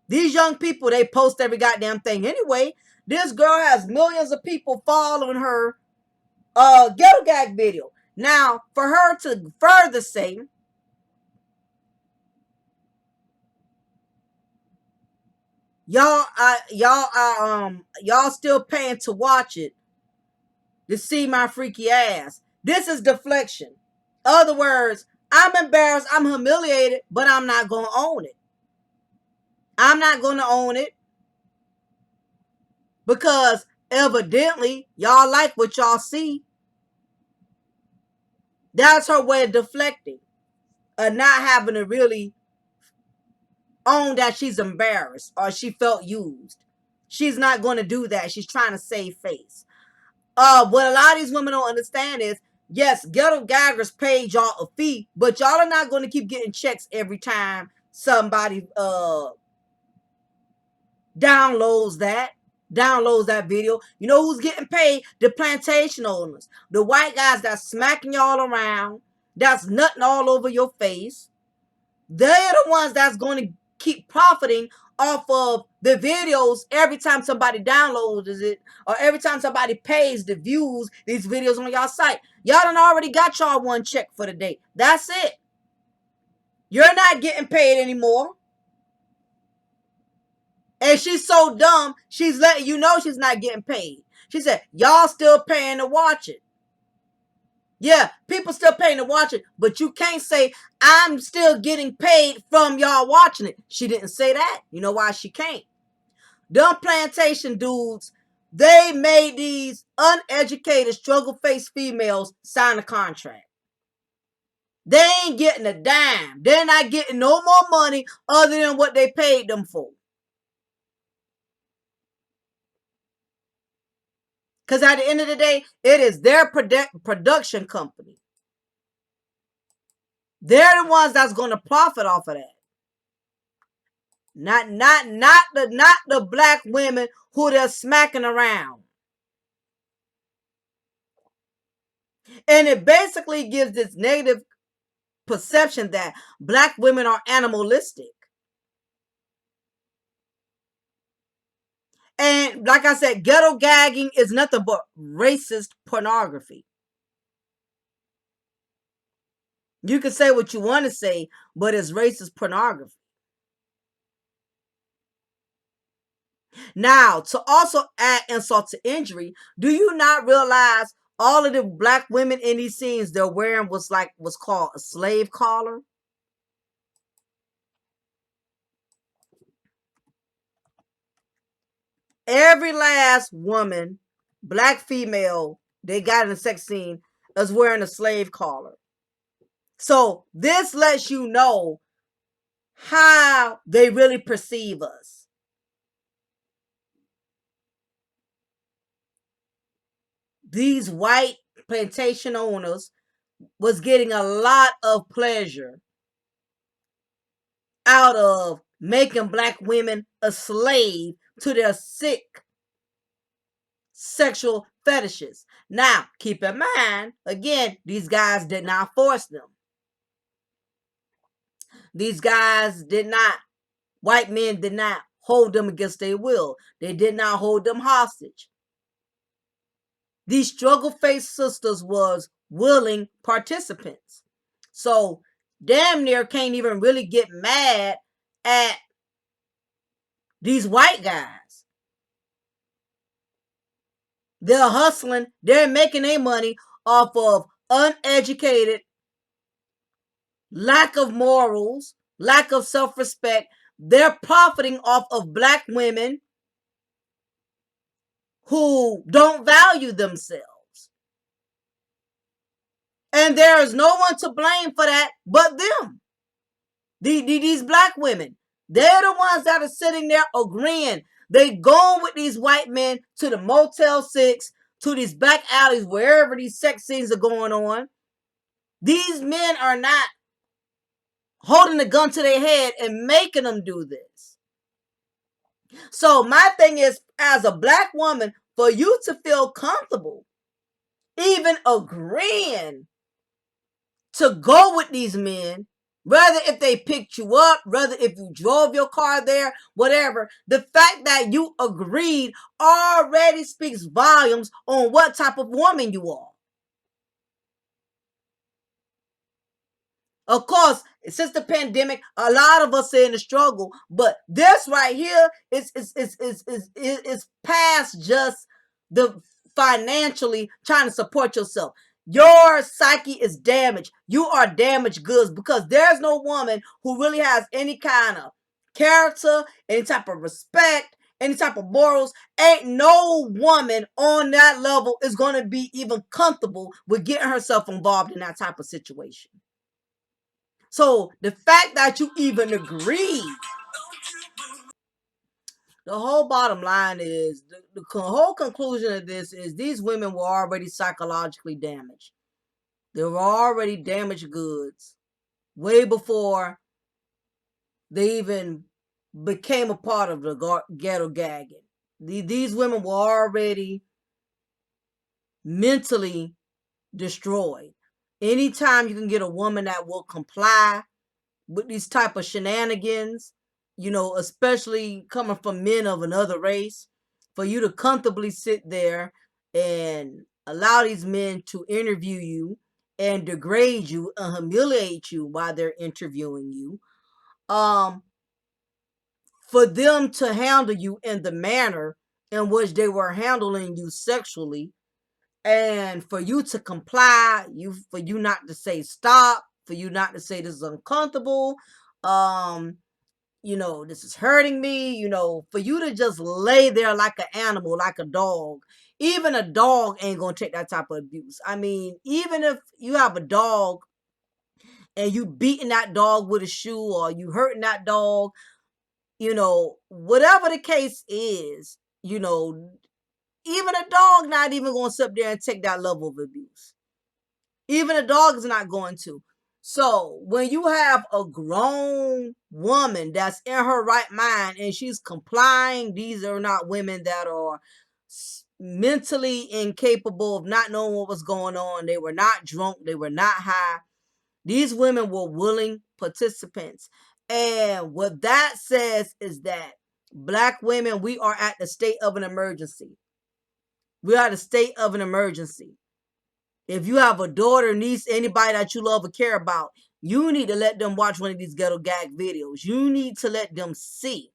These young people, they post every goddamn thing anyway. This girl has millions of people following her ghetto gag video. Now, for her to further say, y'all still paying to watch it, to see my freaky ass. This is deflection. Other words, I'm embarrassed, I'm humiliated, but I'm not gonna own it. I'm not gonna own it because evidently y'all like what y'all see. That's her way of deflecting, of not having to really own that she's embarrassed or she felt used. She's not going to do that. She's trying to save face. What a lot of these women don't understand is, yes, ghetto gaggers paid y'all a fee, but y'all are not going to keep getting checks every time somebody downloads that video. You know who's getting paid? The plantation owners, the white guys that's smacking y'all around, that's nutting all over your face. They're the ones that's going to keep profiting off of the videos every time somebody downloads it, or every time somebody pays to views these videos on y'all site. Y'all done already got y'all one check for the day. That's it. You're not getting paid anymore. And she's so dumb, she's letting you know she's not getting paid. She said, y'all still paying to watch it. Yeah, people still paying to watch it, but you can't say, I'm still getting paid from y'all watching it. She didn't say that. You know why she can't? Them plantation dudes, they made these uneducated, struggle-faced females sign a contract. They ain't getting a dime. They're not getting no more money other than what they paid them for. Because at the end of the day, it is their production company. They're the ones that's going to profit off of that. Not the black women who they're smacking around. And it basically gives this negative perception that black women are animalistic. And like I said, ghetto gagging is nothing but racist pornography. You can say what you want to say, but it's racist pornography. Now, to also add insult to injury, do you not realize all of the black women in these scenes they're wearing what's called a slave collar? Every last woman, black female, they got in the sex scene is wearing a slave collar. So this lets you know how they really perceive us. These white plantation owners was getting a lot of pleasure out of making black women a slave to their sick sexual fetishes. Now, keep in mind, again, these guys did not force them. These guys did not, white men did not hold them against their will. They did not hold them hostage. These struggle-faced sisters was willing participants. So, damn near can't even really get mad at these white guys. They're hustling. They're making their money off of uneducated, lack of morals, lack of self-respect. They're profiting off of black women who don't value themselves. And there is no one to blame for that but them. These black women, they're the ones that are sitting there agreeing. They going with these white men to the Motel 6, to these back alleys, wherever these sex scenes are going on. These men are not holding a gun to their head and making them do this. So my thing is, as a black woman, for you to feel comfortable, even agreeing to go with these men, whether if they picked you up, whether if you drove your car there, whatever, the fact that you agreed already speaks volumes on what type of woman you are. Of course, since the pandemic, a lot of us are in the struggle, but this right here is past just the financially trying to support yourself. Your psyche is damaged. You are damaged goods because there's no woman who really has any kind of character, any type of respect, any type of morals. Ain't no woman on that level is going to be even comfortable with getting herself involved in that type of situation. So the fact that you even agree, the whole bottom line is the whole conclusion of this is these women were already psychologically damaged. They were already damaged goods way before they even became a part of the ghetto gagging. These women were already mentally destroyed. Anytime you can get a woman that will comply with these type of shenanigans, especially coming from men of another race, for you to comfortably sit there and allow these men to interview you and degrade you and humiliate you while they're interviewing you, for them to handle you in the manner in which they were handling you sexually, and for you to comply, for you not to say stop, for you not to say this is uncomfortable, this is hurting me, for you to just lay there like an animal, like a dog. Even a dog ain't gonna take that type of abuse. I mean, even if you have a dog and you beating that dog with a shoe or you hurting that dog, whatever the case is, even a dog not even gonna sit there and take that level of abuse. Even a dog is not going to. So when you have a grown woman that's in her right mind and she's complying, these are not women that are mentally incapable of not knowing what was going on. They were not drunk. They were not high. These women were willing participants. And what that says is that black women, we are at the state of an emergency. We are at the state of an emergency. If you have a daughter, niece, anybody that you love or care about, you need to let them watch one of these ghetto gag videos. You need to let them see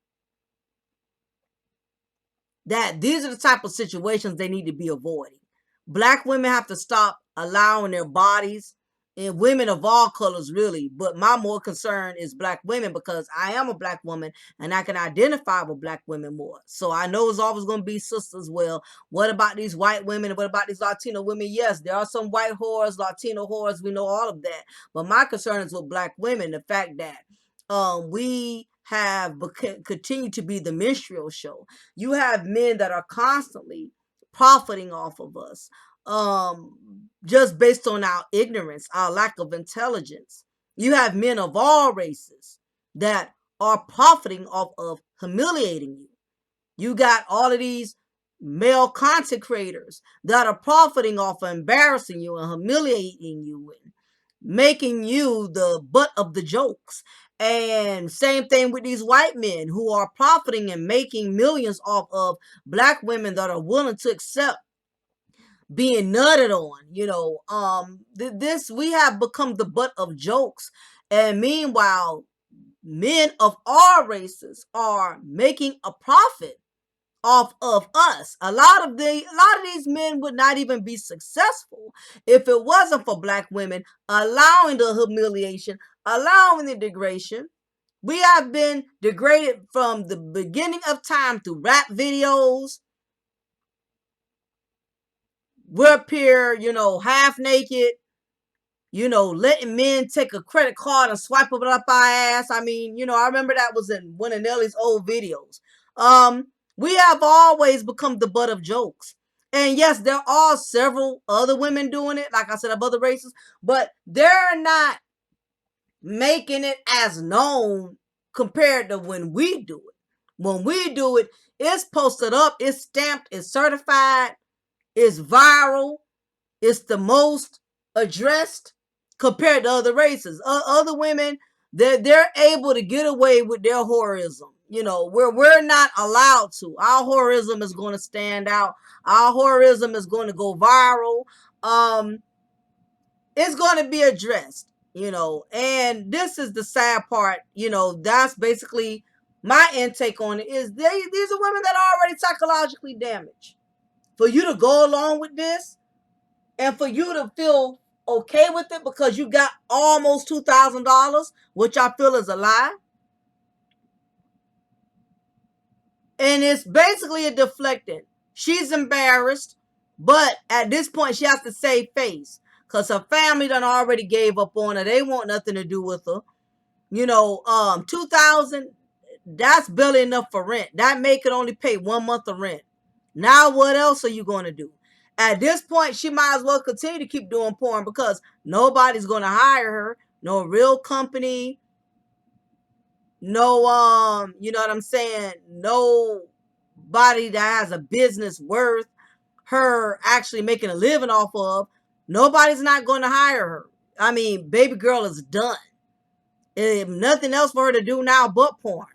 that these are the type of situations they need to be avoiding. Black women have to stop allowing their bodies, and women of all colors really, but my more concern is black women because I am a black woman and I can identify with black women more. So I know it's always going to be sisters. Well, what about these white women? What about these Latino women? Yes, there are some white whores, Latino whores. We know all of that. But my concern is with black women, the fact that we have continued to be the minstrel show. You have men that are constantly profiting off of us, just based on our ignorance, our lack of intelligence. You have men of all races that are profiting off of humiliating you. You got all of these male content creators that are profiting off of embarrassing you and humiliating you and making you the butt of the jokes. And same thing with these white men who are profiting and making millions off of black women that are willing to accept being nutted on. This we have become the butt of jokes, and meanwhile men of all races are making a profit off of us. A lot of these men would not even be successful if it wasn't for black women allowing the humiliation, allowing the degradation. We have been degraded from the beginning of time through rap videos, we're up here, half naked, letting men take a credit card and swipe it up our ass. I mean, I remember that was in one of Nelly's old videos. We have always become the butt of jokes. And yes, there are several other women doing it, like I said, of other races, but they're not making it as known compared to when we do it. When we do it, it's posted up, it's stamped, it's certified, it's viral, it's the most addressed compared to other races. Other women, they're able to get away with their horrorism. Where we're not allowed to. Our horrorism is going to stand out. Our horrorism is going to go viral. It's going to be addressed. And this is the sad part. That's basically my intake on it. Is these are women that are already psychologically damaged. For you to go along with this, and for you to feel okay with it because you got almost $2,000, which I feel is a lie. And it's basically a deflecting. She's embarrassed, but at this point she has to save face because her family done already gave up on her. They want nothing to do with her. 2,000, that's barely enough for rent. That may could only pay 1 month of rent. Now what else are you going to do? At this point, she might as well continue to keep doing porn because nobody's going to hire her. No real company. No, you know what I'm saying? Nobody that has a business worth her actually making a living off of. Nobody's not going to hire her. I mean, baby girl is done. Nothing else for her to do now but porn.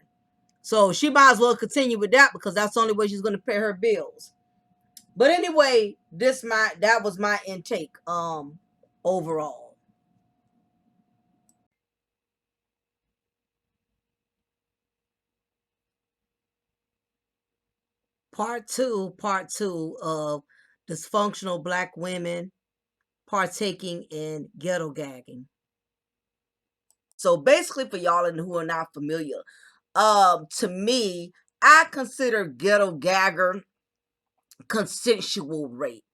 So she might as well continue with that because that's the only way she's going to pay her bills. But anyway, that was my intake overall. Part two of dysfunctional black women partaking in ghetto gagging. So basically, for y'all who are not familiar, to me, I consider ghetto gagger consensual rape.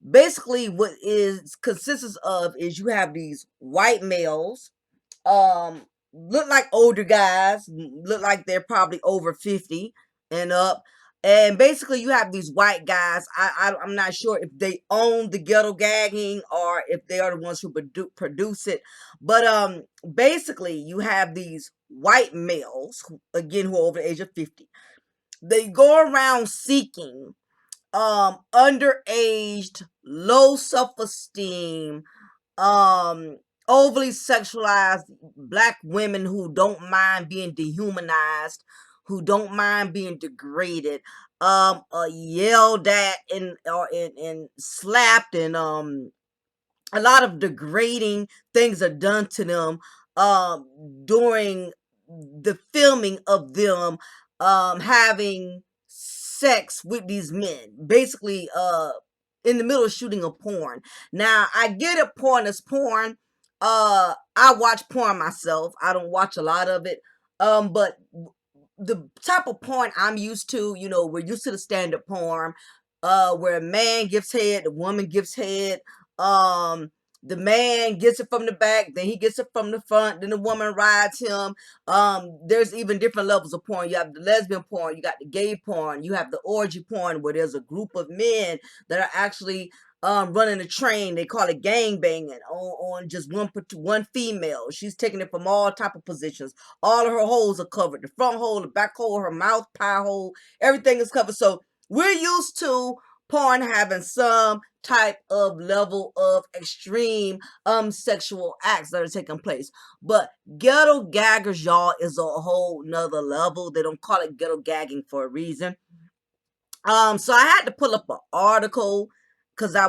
Basically, what is consists of is you have these white males, look like older guys, look like they're probably over 50 and up. And basically, you have these white guys. I'm not sure if they own the ghetto gagging or if they are the ones who produce it. But basically, you have these white males, who are over the age of 50. They go around seeking underaged, low self-esteem, overly sexualized black women who don't mind being dehumanized, who don't mind being degraded, yelled at and slapped, and a lot of degrading things are done to them during the filming of them having sex with these men, basically in the middle of shooting a porn. Now I get it, porn is porn. I watch porn myself. I don't watch a lot of it, but the type of porn I'm used to, we're used to the standard porn, where a man gives head, the woman gives head, the man gets it from the back, then he gets it from the front, then the woman rides him. There's even different levels of porn. You have the lesbian porn, you got the gay porn, you have the orgy porn, where there's a group of men that are actually running a train. They call it gang banging on just one female. She's taking it from all type of positions. All of her holes are covered. The front hole, the back hole, her mouth, pie hole, everything is covered. So we're used to porn having some type of level of extreme sexual acts that are taking place. But ghetto gaggers, y'all, is a whole nother level. They don't call it ghetto gagging for a reason. So I had to pull up an article because I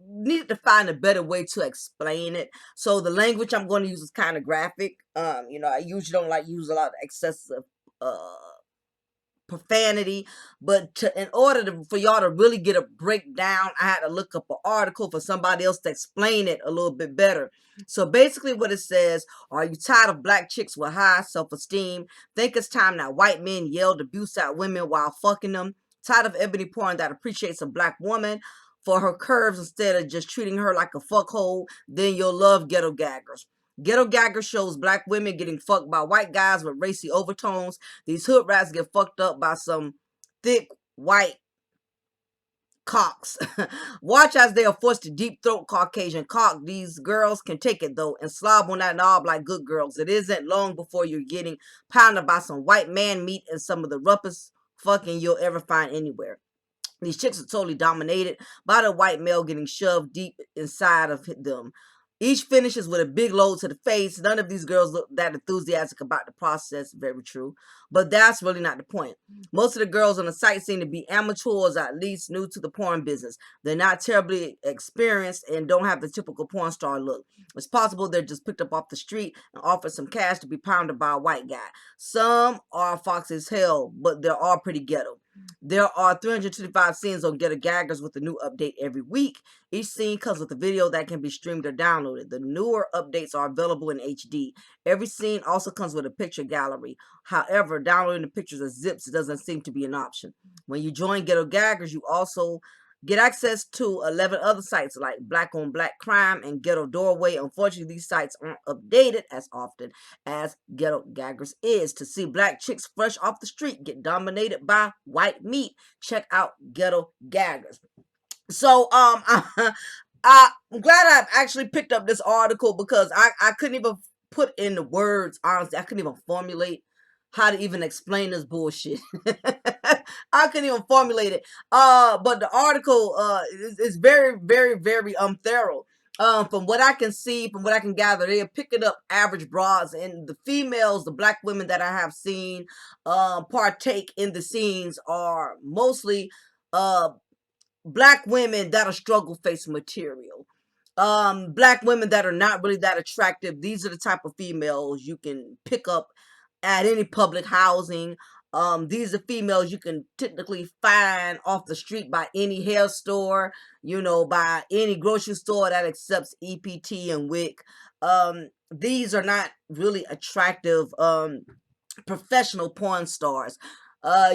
needed to find a better way to explain it. So the language I'm going to use is kind of graphic. I usually don't like use a lot of excessive profanity, but in order for y'all to really get a breakdown, I had to look up an article for somebody else to explain it a little bit better. So basically what it says: are you tired of black chicks with high self-esteem? Think it's time that white men yelled abuse at women while fucking them? Tired of ebony porn that appreciates a black woman? for her curves instead of just treating her like a fuckhole, then you'll love Ghetto Gaggers. Ghetto Gagger shows black women getting fucked by white guys with racy overtones. These hood rats get fucked up by some thick white cocks. Watch as they are forced to deep throat Caucasian cock. These girls can take it though and slob on that knob like good girls. It isn't long before you're getting pounded by some white man meat and some of the roughest fucking you'll ever find anywhere. These chicks are totally dominated by the white male getting shoved deep inside of them. Each finishes with a big load to the face. None of these girls look that enthusiastic about the process. Very true. But that's really not the point. Most of the girls on the site seem to be amateurs, or at least new to the porn business. They're not terribly experienced and don't have the typical porn star look. It's possible they're just picked up off the street and offered some cash to be pounded by a white guy. Some are foxy as hell, but they're all pretty ghetto. There are 325 scenes on Ghetto Gaggers with a new update every week. Each scene comes with a video that can be streamed or downloaded. The newer updates are available in HD. Every scene also comes with a picture gallery. However, downloading the pictures as zips doesn't seem to be an option. When you join Ghetto Gaggers, you also get access to 11 other sites like Black on Black Crime and Ghetto Doorway. Unfortunately, these sites aren't updated as often as Ghetto Gaggers is. To see black chicks fresh off the street get dominated by white meat, check out Ghetto Gaggers. So I'm glad I actually picked up this article because I couldn't even put in the words, honestly. I couldn't even formulate how to even explain this bullshit. I couldn't even formulate it. But the article is very, very, very thorough. From what I can see, from what I can gather, they are picking up average broads, and the females, the black women that I have seen partake in the scenes are mostly black women that are struggle face material. Black women that are not really that attractive. These are the type of females you can pick up at any public housing. These are females you can technically find off the street by any hair store, by any grocery store that accepts EPT and WIC. These are not really attractive professional porn stars.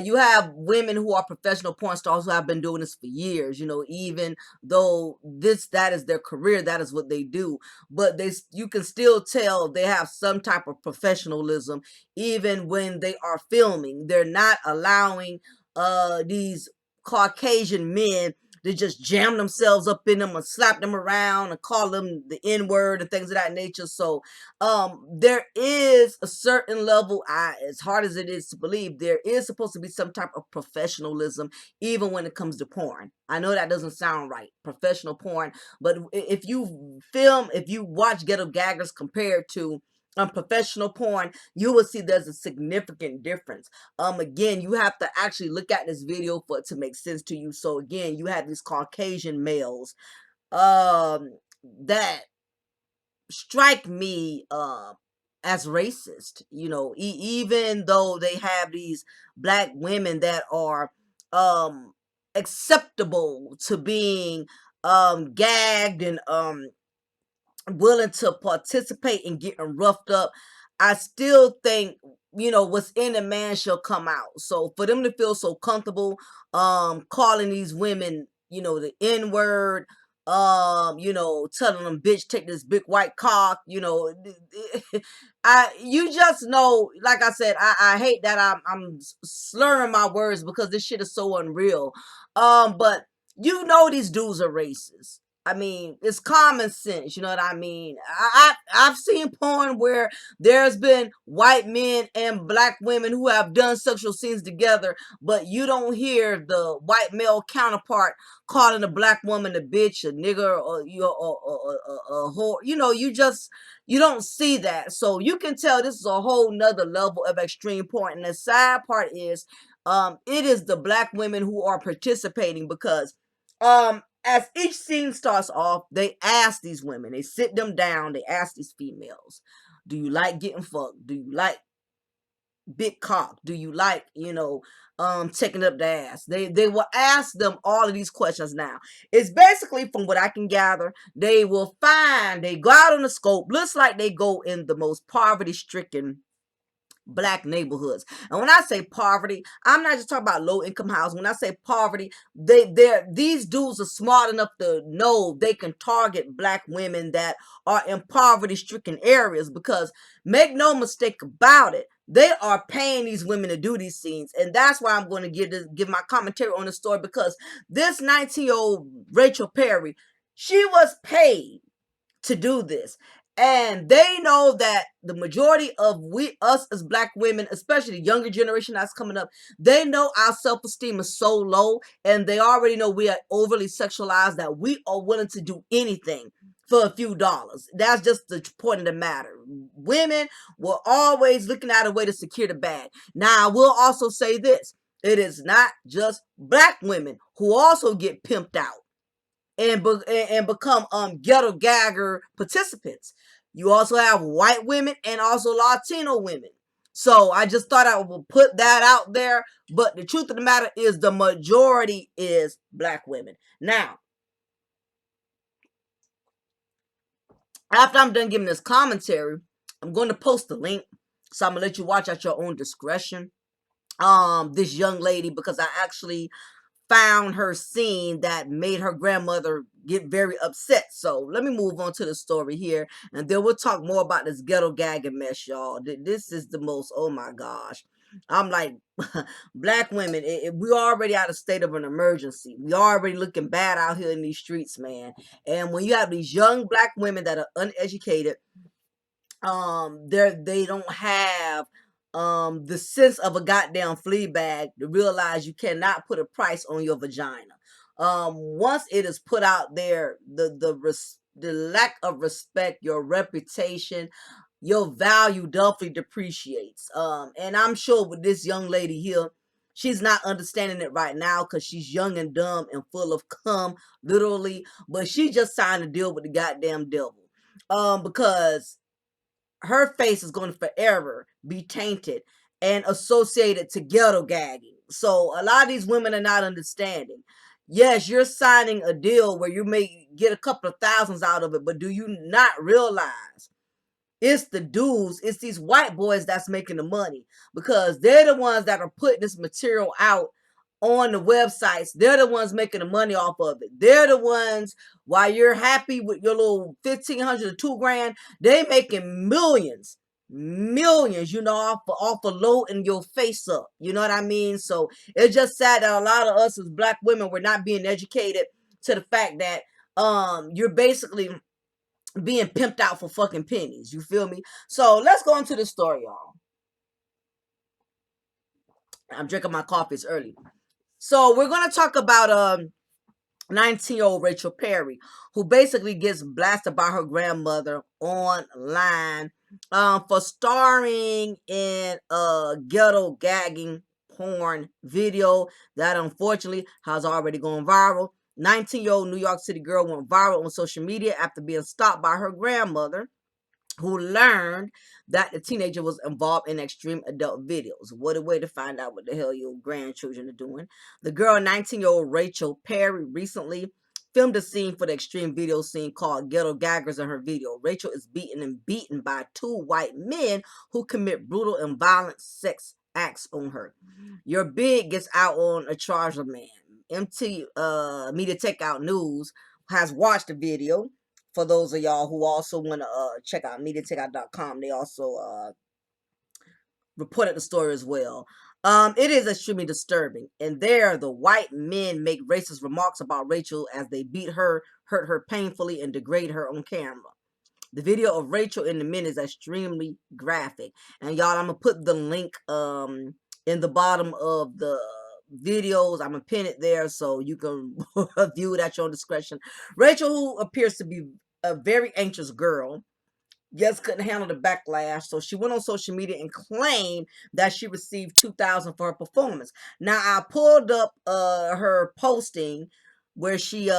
You have women who are professional porn stars who have been doing this for years, even though that is their career, that is what they do. But you can still tell they have some type of professionalism, even when they are filming. They're not allowing these Caucasian men to just jam themselves up in them and slap them around and call them the N-word and things of that nature. So there is a certain level, as hard as it is to believe, there is supposed to be some type of professionalism even when it comes to porn. I know that doesn't sound right, professional porn, but if you watch Ghetto Gaggers compared to professional porn, you will see there's a significant difference. Again, you have to actually look at this video for it to make sense to you. So again, you have these Caucasian males that strike me as racist, even though they have these black women that are acceptable to being gagged and willing to participate in getting roughed up. I still think, what's in a man shall come out. So for them to feel so comfortable calling these women, the N-word, telling them, bitch, take this big white cock, you just know, like I said, I hate that I'm slurring my words because this shit is so unreal. But these dudes are racist. I mean, it's common sense, you know what I mean? I've seen porn where there's been white men and black women who have done sexual scenes together, but you don't hear the white male counterpart calling a black woman a bitch, a nigger, or a whore. You don't see that. So you can tell this is a whole nother level of extreme porn. And the sad part is, it is the black women who are participating because as each scene starts off, they ask these women, they sit them down, they ask these females, do you like getting fucked? Do you like big cock? Do you like, taking up the ass? They will ask them all of these questions now. It's basically, from what I can gather, they go out on the scope, looks like they go in the most poverty-stricken black neighborhoods. And when I say poverty, I'm not just talking about low income housing. When I say poverty, these dudes are smart enough to know they can target black women that are in poverty stricken areas, because make no mistake about it, they are paying these women to do these scenes. And that's why I'm going to give my commentary on the story, because this 19-year-old Rachel Perry, she was paid to do this. And they know that the majority of us as black women, especially the younger generation that's coming up, they know our self-esteem is so low, and they already know we are overly sexualized, that we are willing to do anything for a few dollars. That's just the point of the matter. Women were always looking at a way to secure the bag. Now, I will also say this. It is not just black women who also get pimped out and become ghetto gagger participants. You also have white women and also Latino women. So I just thought I would put that out there. But the truth of the matter is the majority is black women. Now, after I'm done giving this commentary, I'm going to post the link. So I'm going to let you watch at your own discretion. This young lady, because I actually found her scene that made her grandmother get very upset. So let me move on to the story here, and then we'll talk more about this ghetto gagging mess, y'all. This is the most, oh my gosh. I'm like, black women, we already out of state of an emergency. We already looking bad out here in these streets, man. And when you have these young black women that are uneducated, they don't have the sense of a goddamn flea bag to realize you cannot put a price on your vagina. Once it is put out there, the lack of respect, your reputation, your value definitely depreciates. And I'm sure with this young lady here, she's not understanding it right now because she's young and dumb and full of cum, literally. But she just signed a deal with the goddamn devil. Because her face is going to forever be tainted and associated to ghetto gagging. So a lot of these women are not understanding. Yes, you're signing a deal where you may get a couple of thousands out of it, but do you not realize it's the dudes, it's these white boys that's making the money, because they're the ones that are putting this material out on the websites. They're the ones making the money off of it. They're the ones, while you're happy with your little 1,500 to $2,000, they making millions, off of loading your face up. You know what I mean? So it's just sad that a lot of us as black women, we're not being educated to the fact that you're basically being pimped out for fucking pennies. You feel me? So let's go into the story, y'all. I'm drinking my coffee. It's early. So we're gonna talk about 19-year-old Rachel Perry, who basically gets blasted by her grandmother online for starring in a ghetto gagging porn video that unfortunately has already gone viral. 19-year-old New York City girl went viral on social media after being stopped by her grandmother, who learned that the teenager was involved in extreme adult videos. What a way to find out what the hell your grandchildren are doing. The girl, 19-year-old Rachel Perry, recently filmed a scene for the extreme video scene called Ghetto Gaggers in her video. Rachel is beaten by two white men who commit brutal and violent sex acts on her. Your bid gets out on a charge of man. MT Media Takeout News has watched the video. For those of y'all who also want to check out MediaTakeout.com, they also reported the story as well. It is extremely disturbing. And there, the white men make racist remarks about Rachel as they beat her, hurt her painfully, and degrade her on camera. The video of Rachel and the men is extremely graphic. And y'all, I'm going to put the link in the bottom of the videos. I'm going to pin it there so you can view it at your own discretion. Rachel, who appears to be a very anxious girl, just couldn't handle the backlash, so she went on social media and claimed that she received $2,000 for her performance. Now, I pulled up her posting where she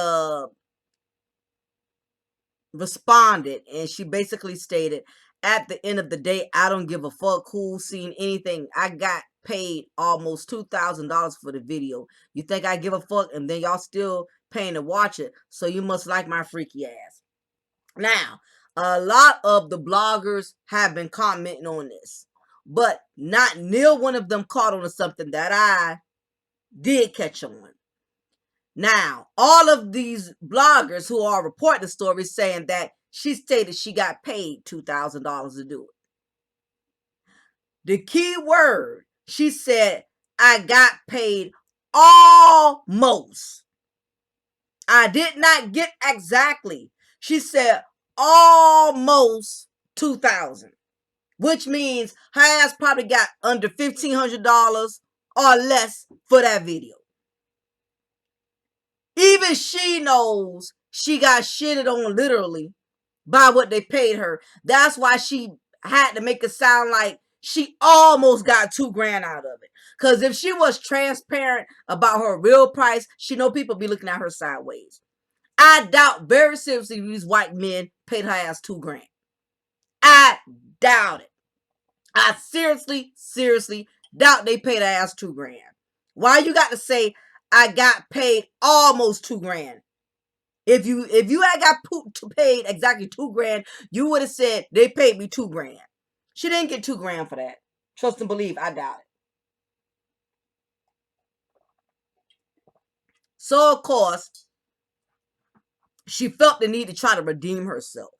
responded, and she basically stated, at the end of the day, I don't give a fuck who's seen anything. I got paid almost $2,000 for the video. You think I give a fuck? And then y'all still paying to watch it, so you must like my freaky ass. Now, a lot of the bloggers have been commenting on this. but not near one of them caught on to something that I did catch on. Now, all of these bloggers who are reporting the story saying that she stated she got paid $2,000 to do it. The key word, she said, I got paid almost. I did not get exactly. She said almost 2,000, which means her ass probably got under $1,500 or less for that video. Even she knows she got shitted on literally by what they paid her. That's why she had to make it sound like she almost got $2,000 out of it. Because if she was transparent about her real price, she know people be looking at her sideways. I doubt very seriously these white men paid her ass $2,000. I doubt it. I seriously doubt they paid her ass $2,000. Why you got to say I got paid almost $2,000? If you had got paid exactly $2,000, you would have said they paid me $2,000. She didn't get $2,000 for that. Trust and believe, I doubt it. So of course, she felt the need to try to redeem herself,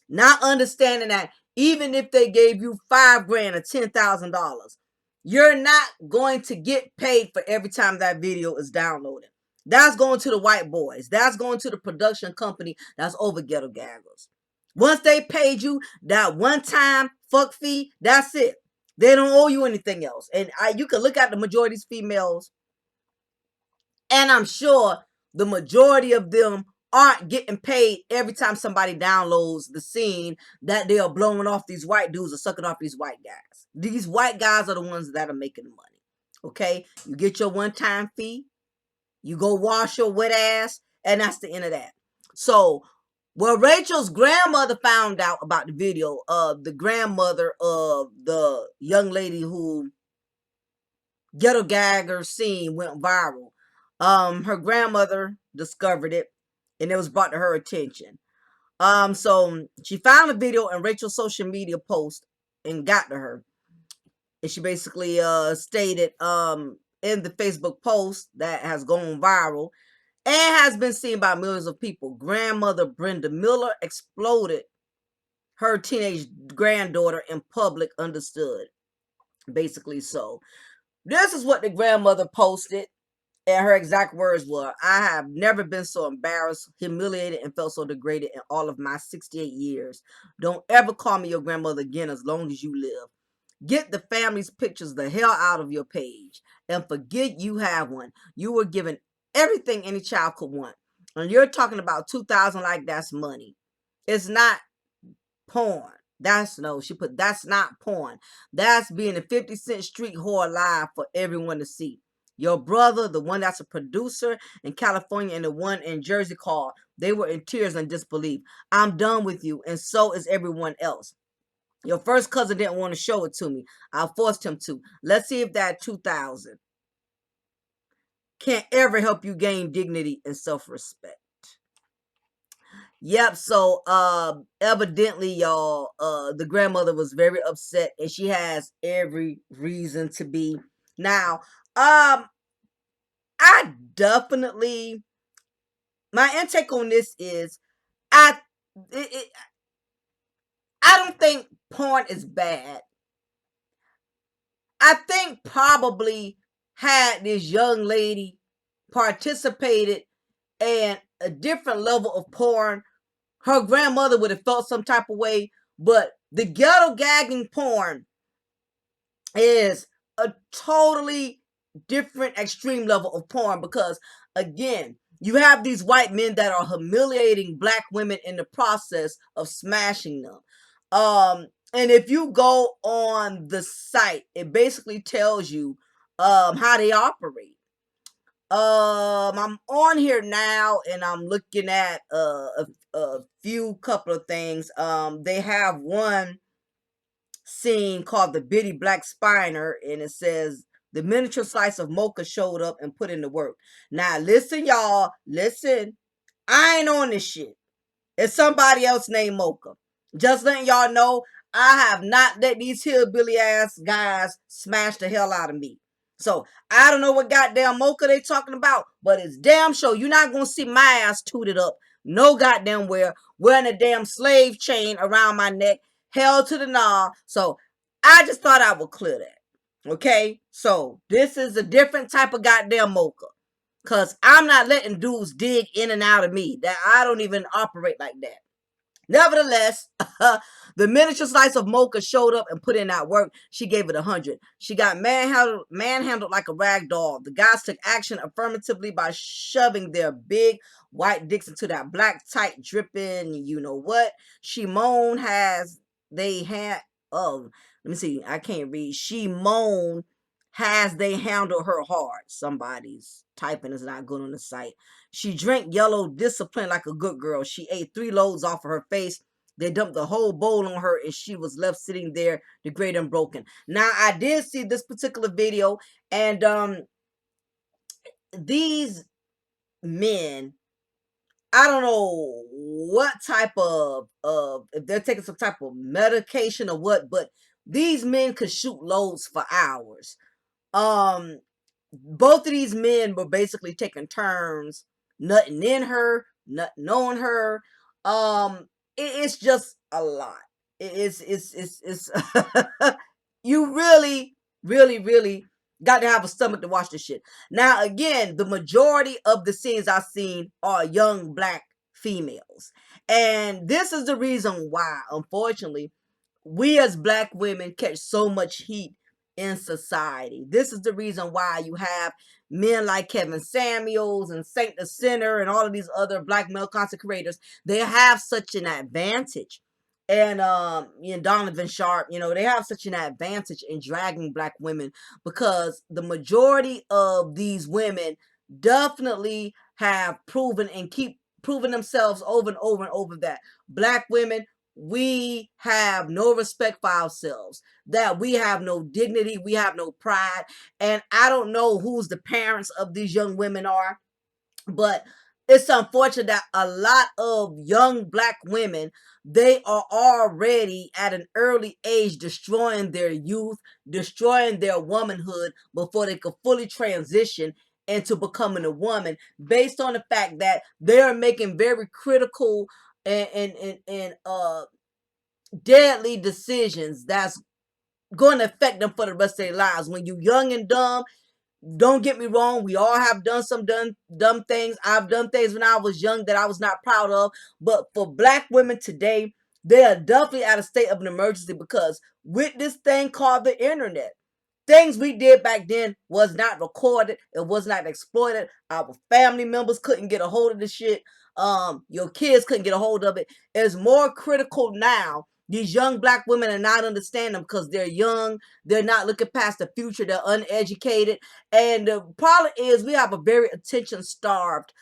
not understanding that even if they gave you $5,000 or $10,000, you're not going to get paid for every time that video is downloaded. That's going to the white boys. That's going to the production company that's over Ghetto Gaggers. Once they paid you that one-time fuck fee, that's it. They don't owe you anything else. And you can look at the majority of these females, and I'm sure the majority of them aren't getting paid every time somebody downloads the scene that they are blowing off these white dudes or sucking off these white guys. These white guys are the ones that are making the money. Okay? You get your one-time fee. You go wash your wet ass, and that's the end of that. So, well, Rachel's grandmother found out about the video of the grandmother of the young lady who Ghetto Gagger scene went viral. Her grandmother discovered it, and it was brought to her attention. So she found a video in Rachel's social media post and got to her. And she basically stated in the Facebook post that has gone viral and has been seen by millions of people. Grandmother Brenda Miller exploded her teenage granddaughter in public, understood. Basically, so this is what the grandmother posted. And her exact words were, I have never been so embarrassed, humiliated, and felt so degraded in all of my 68 years. Don't ever call me your grandmother again as long as you live. Get the family's pictures the hell out of your page and forget you have one. You were given everything any child could want. And you're talking about 2,000 like that's money. It's not porn. That's not porn. That's being a 50-cent street whore live for everyone to see. Your brother, the one that's a producer in California and the one in Jersey called. They were in tears and disbelief. I'm done with you, and so is everyone else. Your first cousin didn't want to show it to me. I forced him to. Let's see if that 2,000 can't ever help you gain dignity and self-respect. Yep, so evidently, y'all, the grandmother was very upset, and she has every reason to be. Now, I definitely, my intake on this is, I don't think porn is bad. I think probably had this young lady participated in a different level of porn, her grandmother would have felt some type of way. But the ghetto gagging porn is a totally different extreme level of porn because, again, you have these white men that are humiliating black women in the process of smashing them. And if you go on the site, it basically tells you how they operate. I'm on here now and I'm looking at a few couple of things. They have one scene called the Bitty Black Spiner, and it says the miniature slice of mocha showed up and put in the work. Now listen, y'all, listen. I ain't on this shit. It's somebody else named Mocha. Just letting y'all know, I have not let these hillbilly ass guys smash the hell out of me. So I don't know what goddamn mocha they talking about, but it's damn sure you're not gonna see my ass tooted up no goddamn where, wearing a damn slave chain around my neck, held to the gnaw. So I just thought I would clear that. Okay, so this is a different type of goddamn mocha. Cause I'm not letting dudes dig in and out of me. That I don't even operate like that. Nevertheless, the miniature slice of mocha showed up and put in that work. She gave it 100. She got manhandled like a rag doll. The guys took action affirmatively by shoving their big white dicks into that black tight dripping. You know what? She moaned has they had. Oh, let me see. I can't read. She moaned has they handled her hard. Somebody's typing is not good on the site. She drank yellow discipline like a good girl. She ate 3 loads off of her face. They dumped the whole bowl on her and she was left sitting there degraded and broken. Now I did see this particular video, and these men, I don't know what type of if they're taking some type of medication or what, but these men could shoot loads for hours. Um both of these men were basically taking turns nutting in her, nutting on her. It's just a lot. It's you really got to have a stomach to watch this shit. Now again, the majority of the scenes I've seen are young black females, and this is the reason why, unfortunately, we as black women catch so much heat in society. This is the reason why you have men like Kevin Samuels and Saint the Sinner and all of these other black male content creators. They have such an advantage. And Donovan Sharp, they have such an advantage in dragging black women, because the majority of these women definitely have proven and keep proving themselves over and over and over that black women, we have no respect for ourselves, that we have no dignity, we have no pride. And I don't know who's the parents of these young women are, but it's unfortunate that a lot of young black women, they are already at an early age destroying their youth, destroying their womanhood before they could fully transition into becoming a woman, based on the fact that they're making very critical and deadly decisions that's going to affect them for the rest of their lives. When you're young and dumb, don't get me wrong, we all have done some dumb things. I've done things when I was young that I was not proud of. But for black women today, they are definitely at a state of an emergency, because with this thing called the internet, things we did back then was not recorded. It was not exploited. Our family members couldn't get a hold of the shit. Your kids couldn't get a hold of it. It's more critical now. These young black women are not understanding because they're young. They're not looking past the future. They're uneducated. And the problem is we have a very attention-starved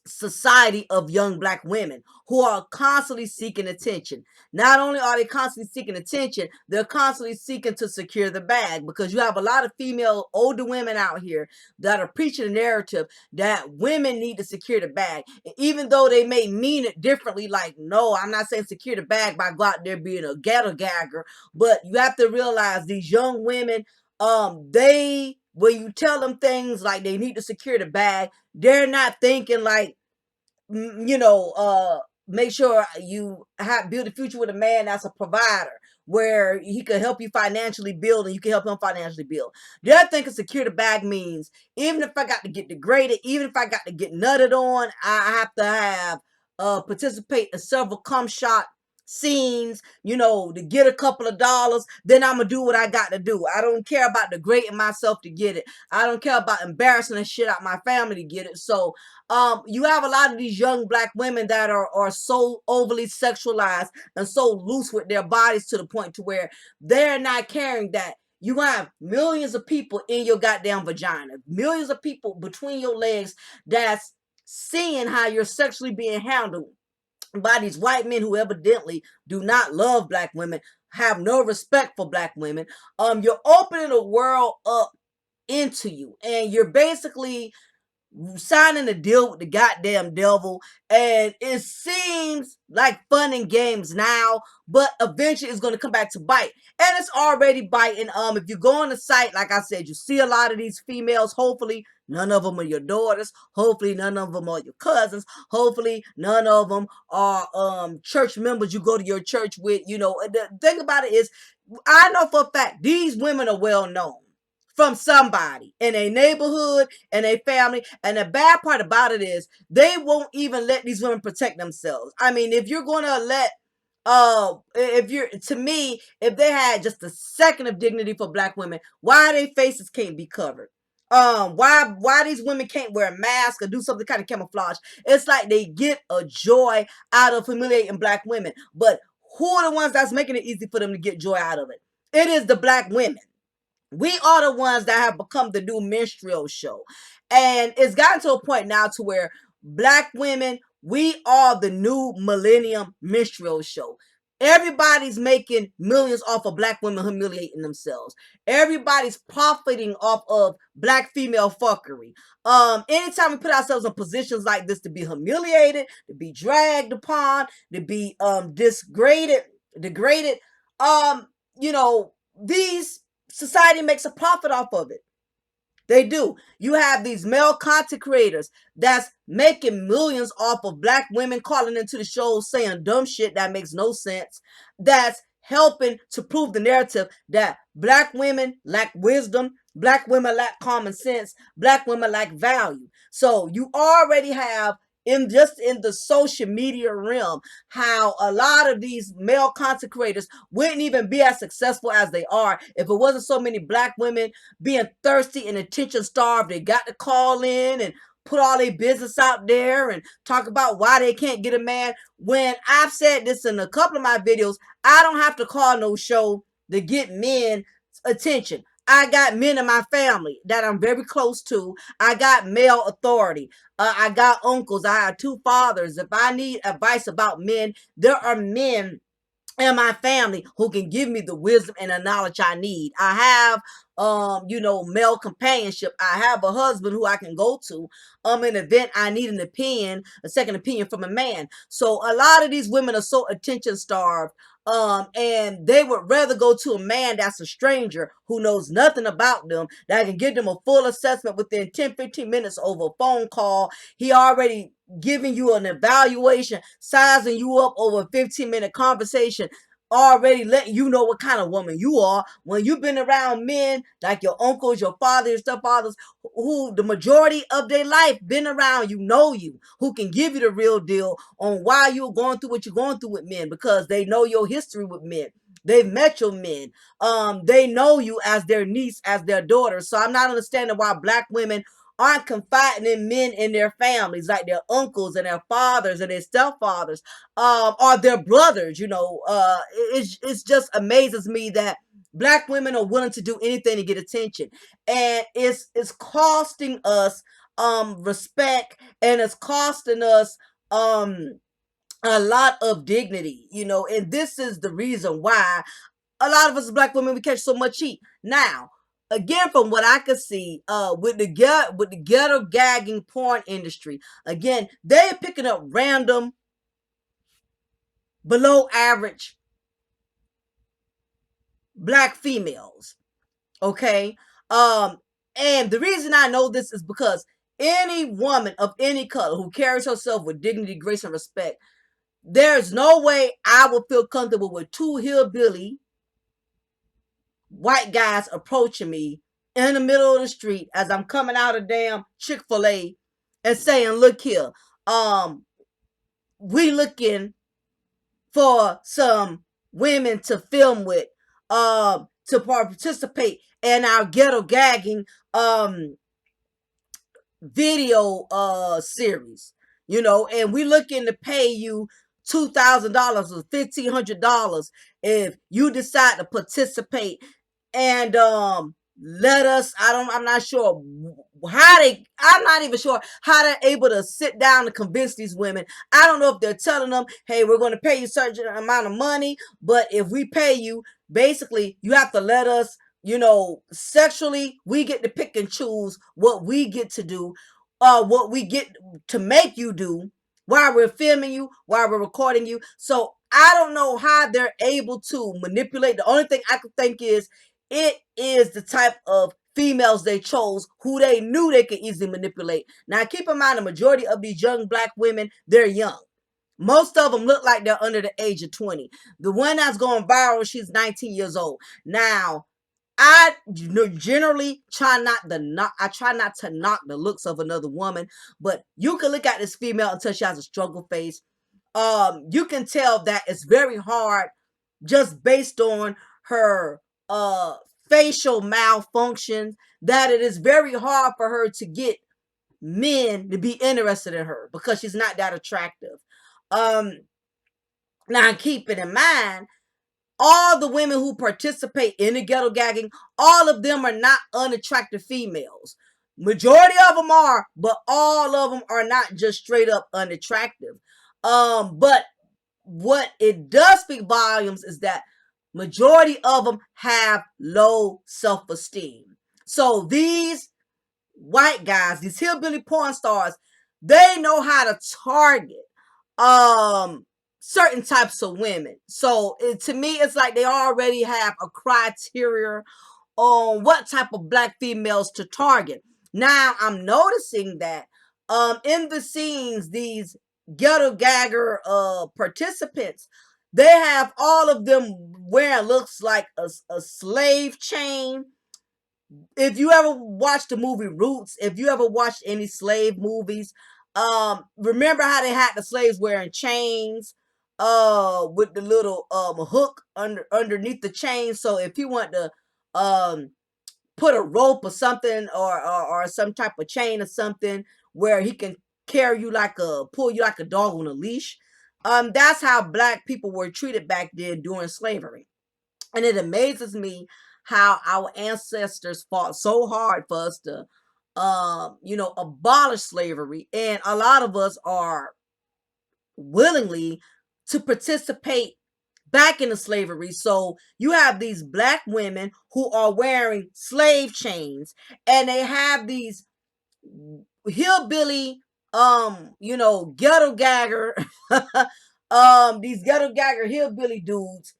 society of young black women who are constantly seeking attention. Not only are they constantly seeking attention, they're constantly seeking to secure the bag, because you have a lot of female older women out here that are preaching a narrative that women need to secure the bag. And even though they may mean it differently, like, no, I'm not saying secure the bag by go out there being a ghetto gagger, but you have to realize these young women, they, when you tell them things like they need to secure the bag, they're not thinking like, make sure you build a future with a man that's a provider, where he could help you financially build and you can help him financially build. The other thing is secure the bag means, even if I got to get degraded, even if I got to get nutted on, I have to have participate in several cum shot scenes, to get a couple of dollars, then I'm gonna do what I got to do. I don't care about degrading myself to get it. I don't care about embarrassing the shit out my family to get it. So you have a lot of these young black women that are so overly sexualized and so loose with their bodies, to the point to where they're not caring that you have millions of people in your goddamn vagina, millions of people between your legs that's seeing how you're sexually being handled by these white men who evidently do not love black women, have no respect for black women. You're opening the world up into you, and you're basically signing a deal with the goddamn devil, and it seems like fun and games now, but eventually it's going to come back to bite, and it's already biting. If you go on the site, like I said, you see a lot of these females. Hopefully none of them are your daughters, hopefully none of them are your cousins, hopefully none of them are church members you go to your church with. The thing about it is, I know for a fact these women are well known from somebody in a neighborhood and a family. And the bad part about it is they won't even let these women protect themselves. I mean, if you're gonna let if you're to me, if they had just a second of dignity for black women, why their faces can't be covered? Why these women can't wear a mask or do something kind of camouflage? It's like they get a joy out of humiliating black women. But who are the ones that's making it easy for them to get joy out of it? It is the black women. We are the ones that have become the new minstrel show. And it's gotten to a point now to where black women, we are the new millennium minstrel show. Everybody's making millions off of black women humiliating themselves. Everybody's profiting off of black female fuckery. Anytime we put ourselves in positions like this to be humiliated, to be dragged upon, to be degraded, these society makes a profit off of it. They do. You have these male content creators that's making millions off of black women calling into the show saying dumb shit that makes no sense. That's helping to prove the narrative that black women lack wisdom, black women lack common sense, black women lack value. So you already have in the social media realm how a lot of these male content creators wouldn't even be as successful as they are if it wasn't so many black women being thirsty and attention starved. They got to call in and put all their business out there and talk about why they can't get a man. When I've said this in a couple of my videos, I don't have to call no show to get men attention. I got men in my family that I'm very close to. I got male authority. I got uncles. I have two fathers. If I need advice about men, there are men and my family who can give me the wisdom and the knowledge I need. I have male companionship. I have a husband who I can go to in an event I need a second opinion from a man. So a lot of these women are so attention starved, and they would rather go to a man that's a stranger who knows nothing about them, that can give them a full assessment within 10-15 minutes over a phone call. He already giving you an evaluation, sizing you up over a 15-minute conversation, already letting you know what kind of woman you are. When you've been around men like your uncles, your fathers, your stepfathers, who the majority of their life been around you, who can give you the real deal on why you're going through what you're going through with men, because they know your history with men. They've met your men. They know you as their niece, as their daughter. So I'm not understanding why black women aren't confiding in men in their families, like their uncles and their fathers and their stepfathers, or their brothers. It just amazes me that black women are willing to do anything to get attention, and it's costing us respect, and it's costing us a lot of dignity, and this is the reason why a lot of us as black women, we catch so much heat. Now, again, from what I could see, with the ghetto gagging porn industry, again, they're picking up random, below average black females. Okay? And the reason I know this is because any woman of any color who carries herself with dignity, grace, and respect, there's no way I would feel comfortable with two hillbilly white guys approaching me in the middle of the street as I'm coming out of damn Chick-fil-A and saying, look here, we looking for some women to film with, to participate in our ghetto gagging video series, and we looking to pay you $2,000 or $1,500 if you decide to participate, and let us. I'm not sure I'm not even sure how they're able to sit down and convince these women. I don't know if they're telling them, hey, we're going to pay you a certain amount of money, but if we pay you, basically you have to let us, sexually, we get to pick and choose what we get to do. what we get to make you do while we're filming you, while we're recording you. So I don't know how they're able to manipulate. The only thing I could think is it is the type of females they chose who they knew they could easily manipulate. Now keep in mind, the majority of these young black women, they're young. Most of them look like they're under the age of 20. The one that's going viral, she's 19 years old. Now, I generally try not to knock the looks of another woman, but you can look at this female until she has a struggle face. You can tell that it's very hard just based on her facial malfunctions, that it is very hard for her to get men to be interested in her because she's not that attractive. Um, Now keep it in mind, all the women who participate in the ghetto gagging, all of them are not unattractive females. Majority of them are, but all of them are not just straight up unattractive. But what it does speak volumes is that majority of them have low self-esteem. So these white guys, these hillbilly porn stars, they know how to target certain types of women. So to me, it's like they already have a criteria on what type of black females to target. Now I'm noticing that in the scenes, these ghetto gagger participants, they have all of them wearing looks like a slave chain. If you ever watched the movie Roots, if you ever watched any slave movies, remember how they had the slaves wearing chains, with the little hook underneath the chain. So if you want to um put a rope or something, or some type of chain or something where he can carry you like pull you like a dog on a leash. That's how black people were treated back then during slavery. And it amazes me how our ancestors fought so hard for us to, abolish slavery. And a lot of us are willingly to participate back into slavery. So you have these black women who are wearing slave chains, and they have these hillbilly, ghetto gagger, these ghetto gagger hillbilly dudes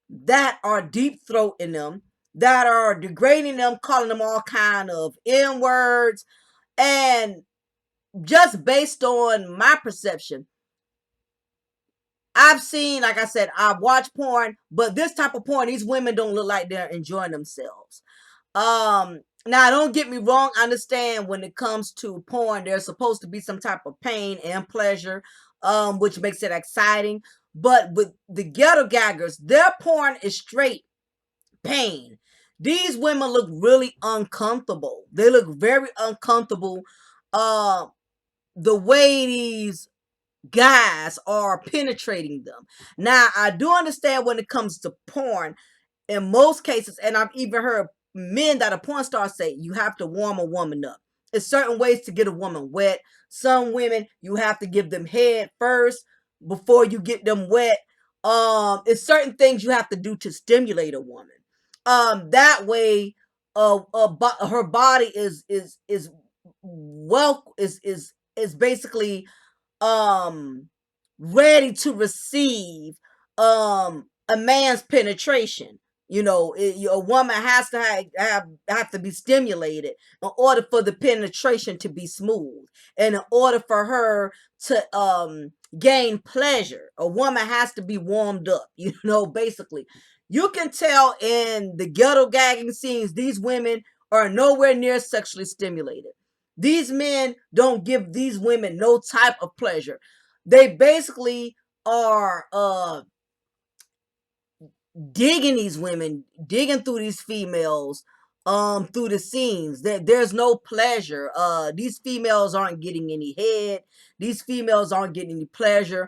that are deep throating them, that are degrading them, calling them all kind of N words. And just based on my perception, I've seen, like I said, I've watched porn, but this type of porn, these women don't look like they're enjoying themselves. Now don't get me wrong, I understand when it comes to porn, there's supposed to be some type of pain and pleasure, which makes it exciting. But with the ghetto gaggers, their porn is straight pain. These women look really uncomfortable. They look very uncomfortable. Uh, the way these guys are penetrating them. Now, I do understand when it comes to porn, in most cases, and I've even heard men that are porn stars say you have to warm a woman up. There's certain ways to get a woman wet. Some women, you have to give them head first before you get them wet. It's certain things you have to do to stimulate a woman. That way, her body is well is basically um ready to receive a man's penetration. A woman has to have to be stimulated in order for the penetration to be smooth, and in order for her to gain pleasure, a woman has to be warmed up. Basically, you can tell in the ghetto gagging scenes, these women are nowhere near sexually stimulated. These men don't give these women no type of pleasure. They basically are digging these women, digging through these females, through the scenes. There's no pleasure. These females aren't getting any head. These females aren't getting any pleasure.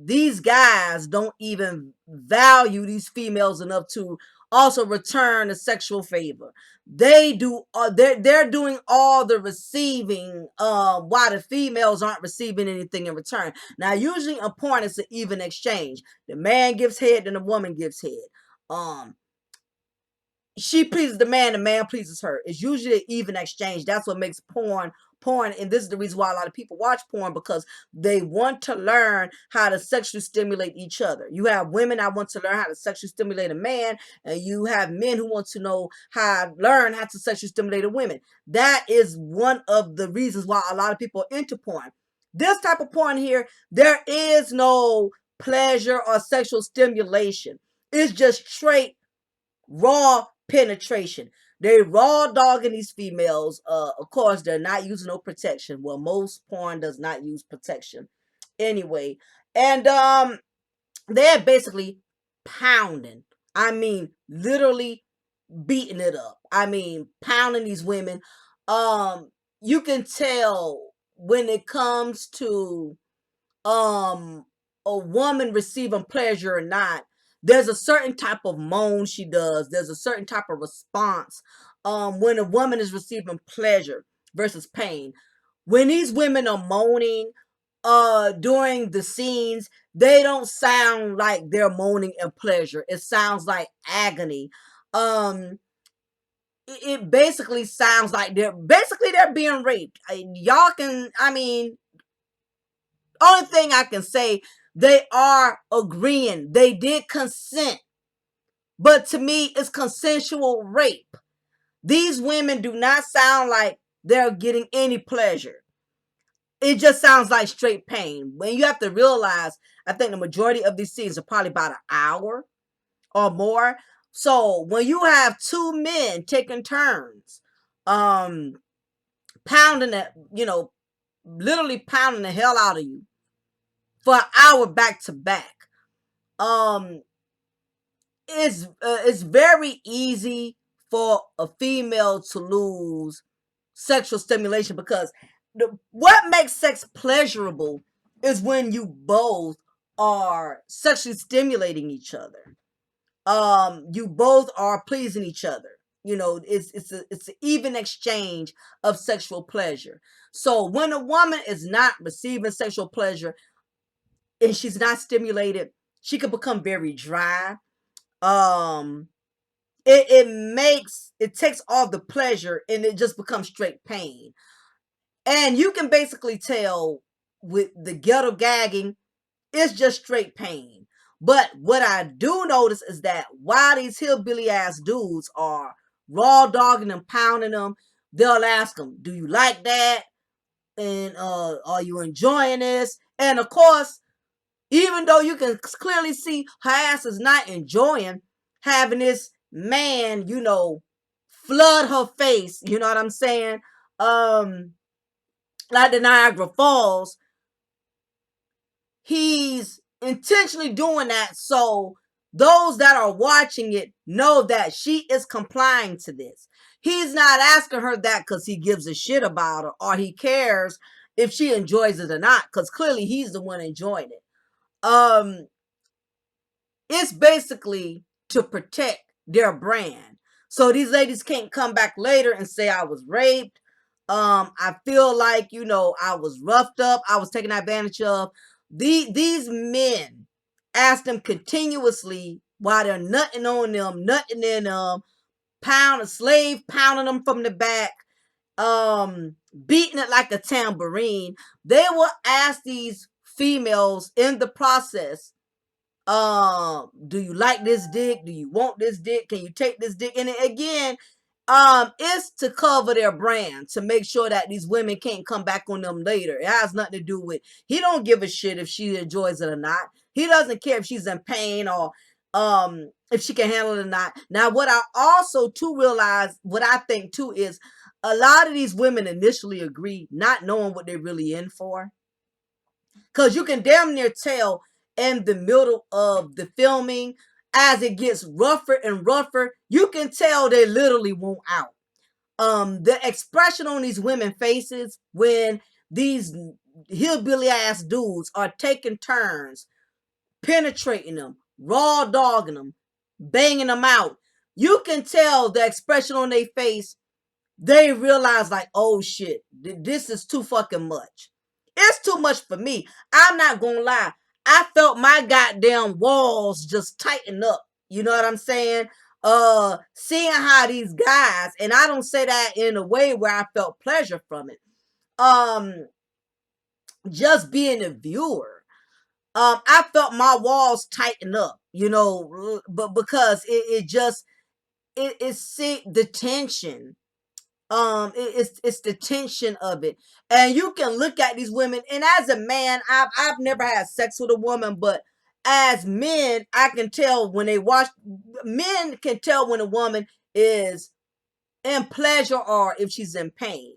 These guys don't even value these females enough to also return a sexual favor. They do. They're doing all the receiving, while the females aren't receiving anything in return. Now, usually in porn, it's an even exchange. The man gives head, then the woman gives head. She pleases the man pleases her. It's usually an even exchange. That's what makes porn porn, and this is the reason why a lot of people watch porn, because they want to learn how to sexually stimulate each other. You have women that want to learn how to sexually stimulate a man, and you have men who want to know learn how to sexually stimulate a woman. That is one of the reasons why a lot of people are into porn. This type of porn here, there is no pleasure or sexual stimulation. It's just straight raw penetration. They raw dogging these females. Of course, they're not using no protection. Well, most porn does not use protection anyway. And they're basically pounding. I mean, literally beating it up. I mean, pounding these women. You can tell when it comes to um a woman receiving pleasure or not. There's a certain type of moan she does. There's a certain type of response when a woman is receiving pleasure versus pain. When these women are moaning during the scenes, they don't sound like they're moaning in pleasure. It sounds like agony. um it basically sounds like they're being raped. Y'all can, I mean, only thing I can say, they are agreeing. They did consent. But to me, it's consensual rape. These women do not sound like they're getting any pleasure. It just sounds like straight pain. When you have to realize, I think the majority of these scenes are probably about an hour or more. So when you have two men taking turns, pounding it, literally pounding the hell out of you for an hour back to back, um it's very easy for a female to lose sexual stimulation, because what makes sex pleasurable is when you both are sexually stimulating each other. You both are pleasing each other. It's an even exchange of sexual pleasure. So when a woman is not receiving sexual pleasure and she's not stimulated, she can become very dry. um it takes all the pleasure and it just becomes straight pain. And you can basically tell with the ghetto gagging, it's just straight pain. But what I do notice is that while these hillbilly ass dudes are raw dogging them, pounding them, they'll ask them, do you like that? And are you enjoying this? And of course, even though you can clearly see her ass is not enjoying having this man, flood her face, you know what I'm saying? Like the Niagara Falls, he's intentionally doing that so those that are watching it know that she is complying to this. He's not asking her that because he gives a shit about her or he cares if she enjoys it or not, because clearly he's the one enjoying it. It's basically to protect their brand. So these ladies can't come back later and say I was raped. I feel like, I was roughed up, I was taken advantage of. These men ask them continuously while they're nutting on them, nutting in them, pounding them from the back, beating it like a tambourine. They will ask these females in the process, do you like this dick? Do you want this dick? Can you take this dick? And again, it's to cover their brand, to make sure that these women can't come back on them later. It has nothing to do with, he don't give a shit if she enjoys it or not. He doesn't care if she's in pain or if she can handle it or not. Now, what I also too realize, what I think too, is a lot of these women initially agree, not knowing what they're really in for. Because you can damn near tell in the middle of the filming, as it gets rougher and rougher, you can tell they literally want out. The expression on these women faces when these hillbilly ass dudes are taking turns penetrating them, raw dogging them, banging them out, you can tell the expression on their face. They realize like, oh shit, this is too fucking much. It's too much for me. I'm not gonna lie. I felt my goddamn walls just tighten up. You know what I'm saying? Seeing how these guys, and I don't say that in a way where I felt pleasure from it. just being a viewer, I felt my walls tighten up, but because it just it's see the tension. It's the tension of it, and you can look at these women. And as a man, I've never had sex with a woman, but as men, I can tell when they watch. Men can tell when a woman is in pleasure or if she's in pain.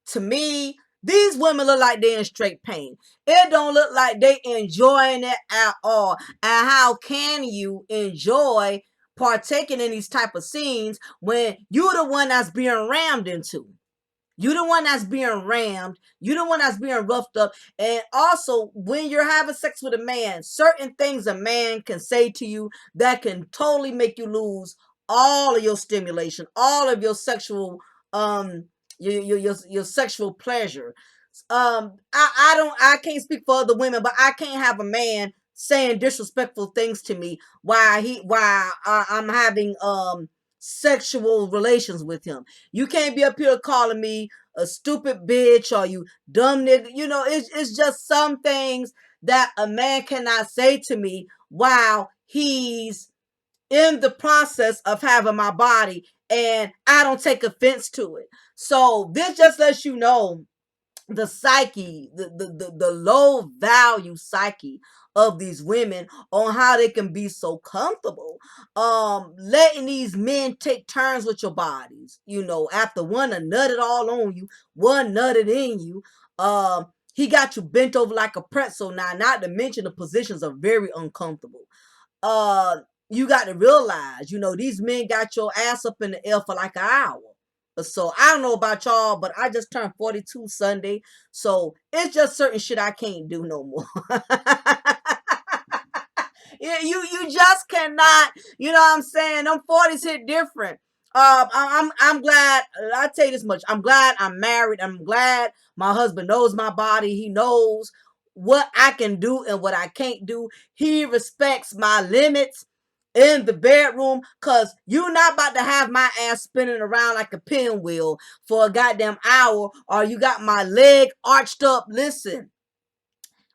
To me, these women look like they're in straight pain. It don't look like they enjoying it at all. And how can you enjoy partaking in these type of scenes when you're the one that's being rammed into? You the one that's being rammed. You the one that's being roughed up. And also, when you're having sex with a man, certain things a man can say to you that can totally make you lose all of your stimulation, all of your sexual your sexual pleasure. I can't speak for other women, but I can't have a man saying disrespectful things to me while I'm having sexual relations with him. You can't be up here calling me a stupid bitch or you dumb nigga. It's just some things that a man cannot say to me while he's in the process of having my body, and I don't take offense to it. So this just lets you know the psyche, the low value psyche of these women on how they can be so comfortable letting these men take turns with your bodies, after one a nutted all on you, one nutted in you. He got you bent over like a pretzel. Now, not to mention the positions are very uncomfortable. uh you got to realize, these men got your ass up in the air for like an hour. So I don't know about y'all, but I just turned 42 Sunday. So it's just certain shit I can't do no more. Yeah, you just cannot, you know what I'm saying? Them 40s hit different. I'm glad, I'll tell you this much. I'm glad I'm married. I'm glad my husband knows my body. He knows what I can do and what I can't do. He respects my limits in the bedroom, because you're not about to have my ass spinning around like a pinwheel for a goddamn hour, or you got my leg arched up. Listen,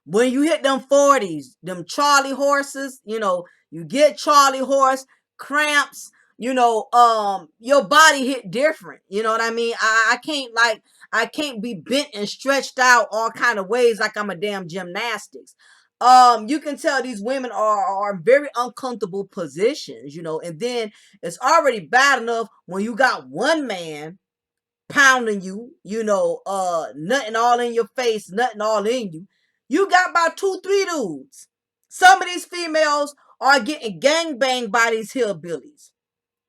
when you hit them 40s, them Charlie horses, you get Charlie horse cramps, your body hit different. You know what I mean? I can't be bent and stretched out all kind of ways like I'm a damn gymnastics. You can tell these women are in very uncomfortable positions, and then it's already bad enough when you got one man pounding you, nothing all in your face, nothing all in you. You got about 2, 3 dudes. Some of these females are getting gang banged by these hillbillies,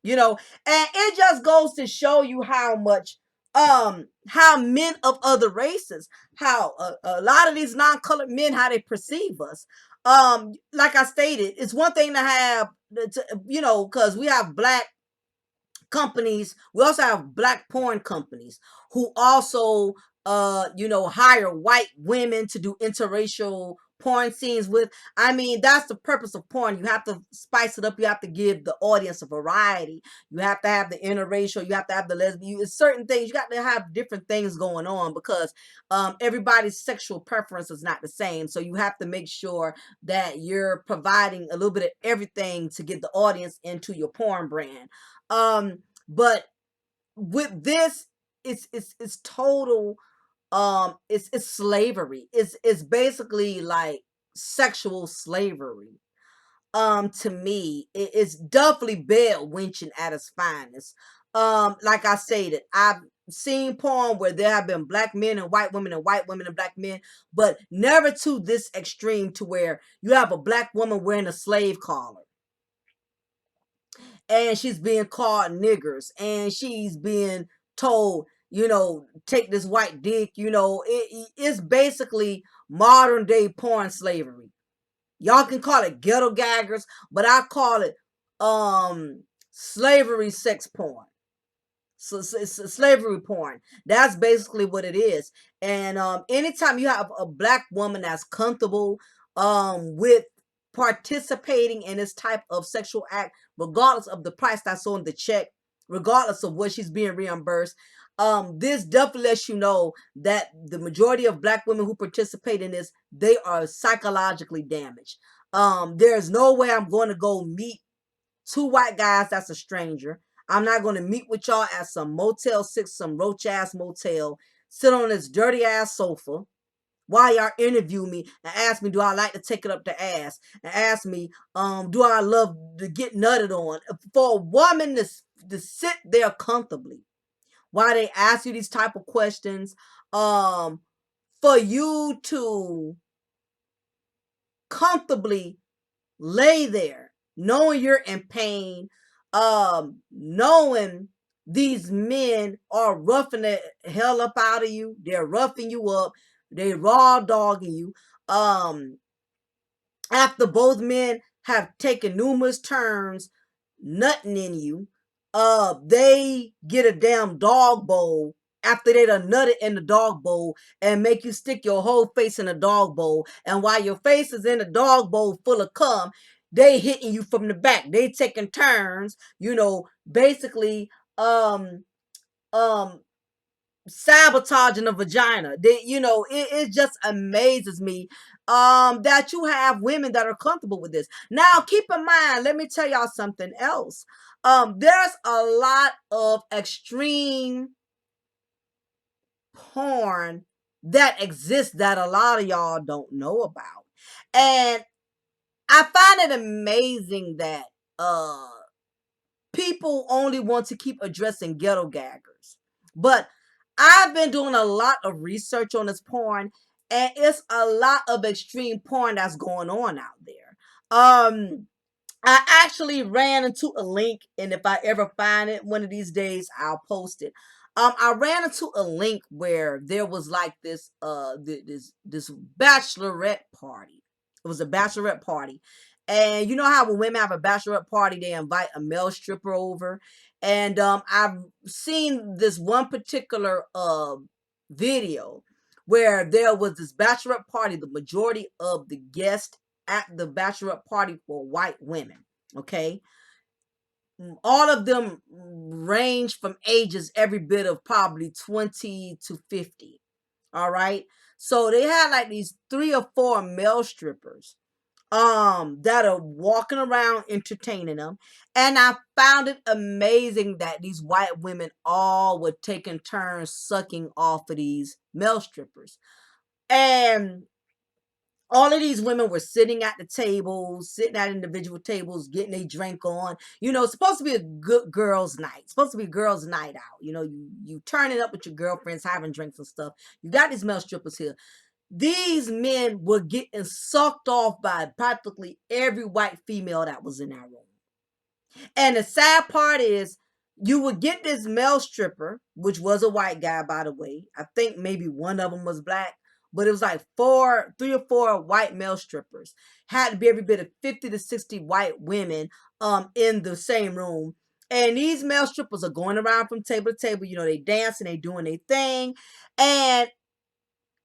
and it just goes to show you how much, how men of other races, how a lot of these non-colored men, how they perceive us. Like I stated, it's one thing to have, because we have black companies. We also have black porn companies who also hire white women to do interracial porn scenes with. I mean, that's the purpose of porn. You have to spice it up. You have to give the audience a variety. You have to have the interracial, you have to have the lesbian. It's certain things, you got to have different things going on, because everybody's sexual preference is not the same. So you have to make sure that you're providing a little bit of everything to get the audience into your porn brand. But with this, it's total, it's slavery. It's basically like sexual slavery. To me, it's definitely bed winching at its finest. Like I stated, I've seen porn where there have been black men and white women and black men, but never to this extreme to where you have a black woman wearing a slave collar and she's being called niggers and she's being told, take this white dick. It's basically modern day porn slavery. Y'all can call it ghetto gaggers, but I call it slavery sex porn. So it's slavery porn. That's basically what it is. And anytime you have a black woman that's comfortable with participating in this type of sexual act, regardless of the price that's on the check, regardless of what she's being reimbursed, This definitely lets you know that the majority of black women who participate in this, they are psychologically damaged. There's no way I'm going to go meet two white guys that's a stranger. I'm not going to meet with y'all at some Motel 6, some roach ass motel, sit on this dirty ass sofa while y'all interview me and ask me, do I like to take it up the ass? And ask me, do I love to get nutted on? For a woman to sit there comfortably while they ask you these type of questions, for you to comfortably lay there knowing you're in pain, knowing these men are roughing the hell up out of you, they're roughing you up, they raw dogging you. After both men have taken numerous turns nutting in you, they get a damn dog bowl after they done nutted in the dog bowl and make you stick your whole face in the dog bowl. And while your face is in the dog bowl full of cum, they hitting you from the back. They taking turns, basically um sabotaging a vagina. It just amazes me that you have women that are comfortable with this. Now keep in mind, let me tell y'all something else. There's a lot of extreme porn that exists that a lot of y'all don't know about. And I find it amazing that people only want to keep addressing ghetto gaggers. But I've been doing a lot of research on this porn, and it's a lot of extreme porn that's going on out there. I actually ran into a link, and if I ever find it one of these days, I'll post it. I ran into a link where there was like this bachelorette party. It was a bachelorette party, and you know how when women have a bachelorette party, they invite a male stripper over. And I've seen this one particular video where there was this bachelorette party. The majority of the guests at the bachelorette party were white women. Okay, all of them range from ages every bit of probably 20 to 50. All right, so they had like these 3 or 4 male strippers that are walking around entertaining them. And I found it amazing that these white women all were taking turns sucking off of these male strippers. And all of these women were sitting at the tables, sitting at individual tables, getting a drink on. It's supposed to be a good girls' night. It's supposed to be a girls' night out. You turning up with your girlfriends, having drinks and stuff. You got these male strippers here. These men were getting sucked off by practically every white female that was in that room. And the sad part is, you would get this male stripper, which was a white guy, by the way. I think maybe one of them was black, but it was like 3 or 4 white male strippers. Had to be every bit of 50 to 60 white women in the same room. And these male strippers are going around from table to table. They dancing, they doing their thing. And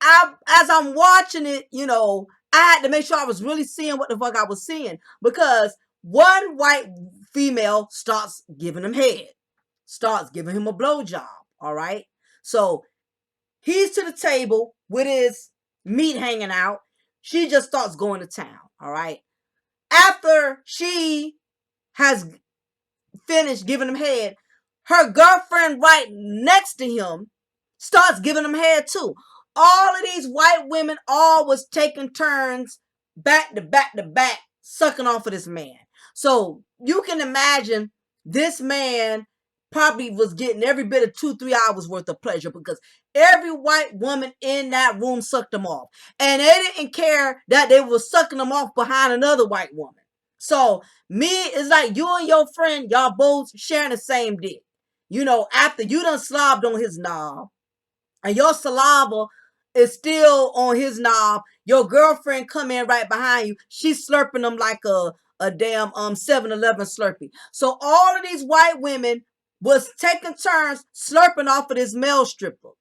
as I'm watching it, I had to make sure I was really seeing what the fuck I was seeing, because one white female starts giving him head, starts giving him a blowjob. All right, so he's to the table with his meat hanging out. She just starts going to town. All right, after she has finished giving him head, her girlfriend right next to him starts giving him head too. All of these white women all was taking turns back to back to back sucking off of this man. So you can imagine this man probably was getting every bit of 2-3 hours worth of pleasure, because every white woman in that room sucked them off. And they didn't care that they were sucking them off behind another white woman. So me, it's like you and your friend, y'all both sharing the same dick. After you done slobbed on his knob, and your saliva is still on his knob, your girlfriend come in right behind you. She's slurping them like a damn 7-Eleven Slurpee. So all of these white women was taking turns slurping off of this male stripper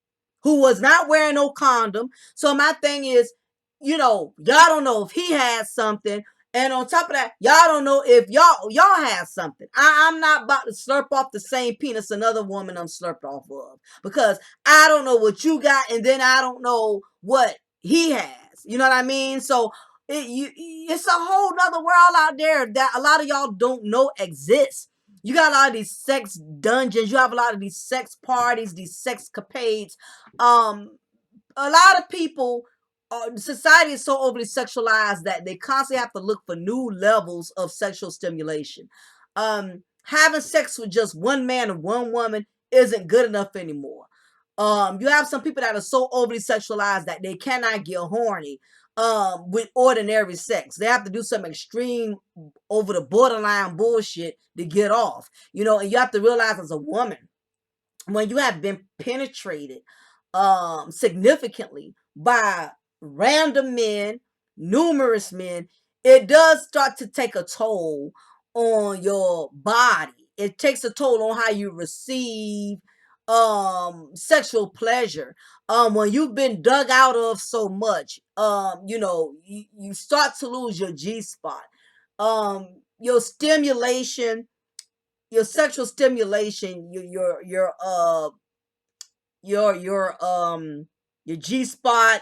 who was not wearing no condom. So my thing is, y'all don't know if he had something. And on top of that, y'all don't know if y'all have something. I'm not about to slurp off the same penis another woman I'm slurped off of, because I don't know what you got, and then I don't know what he has. You know what I mean? So it's a whole nother world out there that a lot of y'all don't know exists. You got a lot of these sex dungeons. You have a lot of these sex parties, these sex capades. A lot of people, society is so overly sexualized that they constantly have to look for new levels of sexual stimulation. Having sex with just one man and one woman isn't good enough anymore. You have some people that are so overly sexualized that they cannot get horny with ordinary sex. They have to do some extreme, over the borderline bullshit to get off. And you have to realize, as a woman, when you have been penetrated significantly by random men, numerous men, it does start to take a toll on your body. It takes a toll on how you receive sexual pleasure. When you've been dug out of so much, you start to lose your G spot. Your stimulation, your sexual stimulation, your G spot,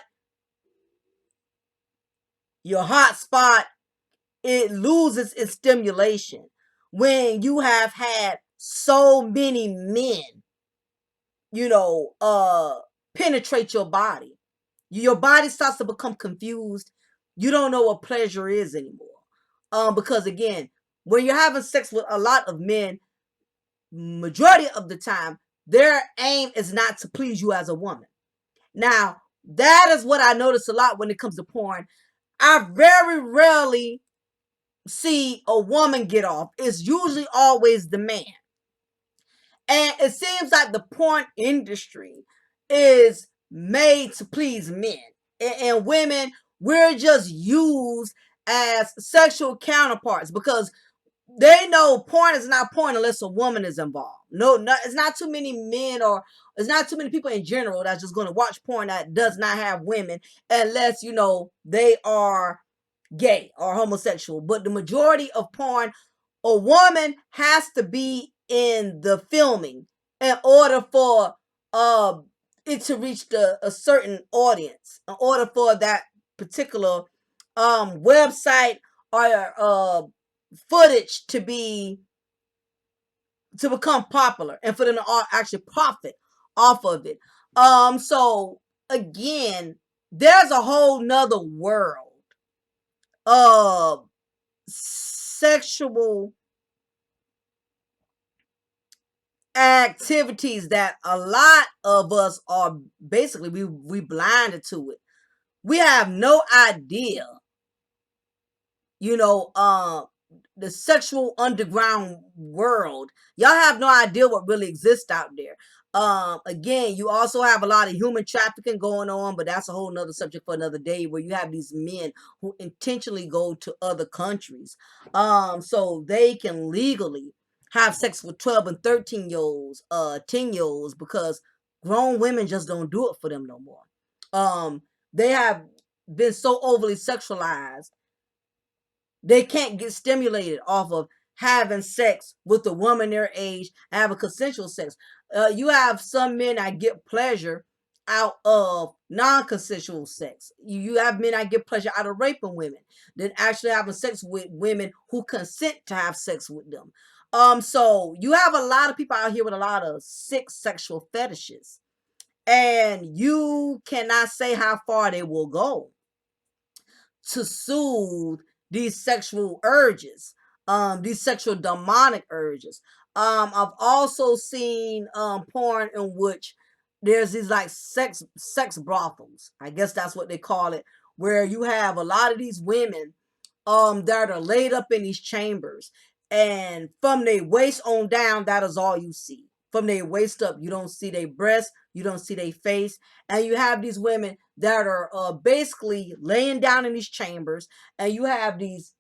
your hot spot, it loses its stimulation when you have had so many men, you know, penetrate your body. Your body starts to become confused. You don't know what pleasure is anymore. Because again, when you're having sex with a lot of men, majority of the time, their aim is not to please you as a woman. Now, that is what I notice a lot when it comes to porn. I very rarely see a woman get off. It's usually always the man. And it seems like the porn industry is made to please men. And women, we're just used as sexual counterparts, because they know porn is not porn unless a woman is involved. It's not too many men, or it's not too many people in general that's just going to watch porn that does not have women, unless they are gay or homosexual. But the majority of porn, a woman has to be in the filming in order for it to reach a certain audience, in order for that particular website or footage to become popular, and for them to actually profit off of it. So again, there's a whole nother world of sexual activities that a lot of us are basically, we blinded to it. We have no idea, you know, the sexual underground world. Y'all have no idea what really exists out there. Again, you also have a lot of human trafficking going on, but that's a whole nother subject for another day, where you have these men who intentionally go to other countries so they can legally have sex with 12 and 13-year-olds, 10-year-olds, because grown women just don't do it for them no more. They have been so overly sexualized, they can't get stimulated off of having sex with a woman their age, have a consensual sex. You have some men that get pleasure out of non-consensual sex. You have men that get pleasure out of raping women than actually having sex with women who consent to have sex with them. So you have a lot of people out here with a lot of sick sexual fetishes, and you cannot say how far they will go to soothe these sexual urges, these sexual demonic urges. I've also seen porn in which there's these like sex brothels. I guess that's what they call it, where you have a lot of these women that are laid up in these chambers, and from their waist on down, that is all you see. From their waist up, you don't see their breasts, you don't see their face, and you have these women that are basically laying down in these chambers, and you have these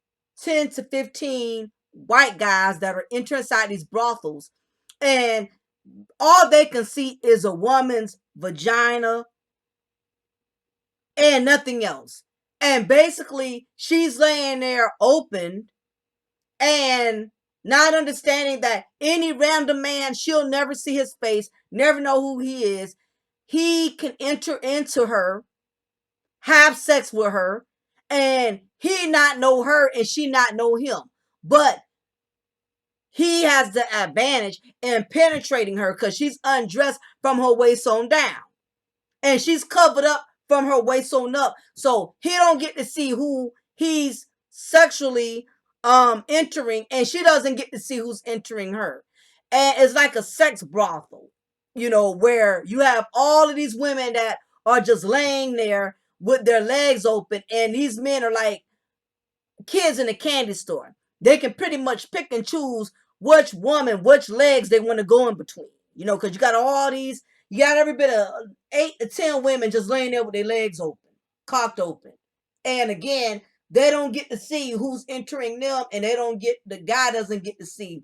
10 to 15 white guys that are entering inside these brothels, and all they can see is a woman's vagina and nothing else. And basically, she's laying there open and not understanding that any random man, she'll never see his face, never know who he is. He can enter into her, have sex with her, and he not know her and she not know him. But he has the advantage in penetrating her because she's undressed from her waist on down. And she's covered up from her waist on up. So he don't get to see who he's sexually entering, and she doesn't get to see who's entering her. And it's like a sex brothel, where you have all of these women that are just laying there with their legs open, and these men are like kids in a candy store. They can pretty much pick and choose which legs they want to go in between. Because you got every bit of 8 to 10 women just laying there with their legs open, cocked open. And again, they don't get to see who's entering them, and the guy doesn't get to see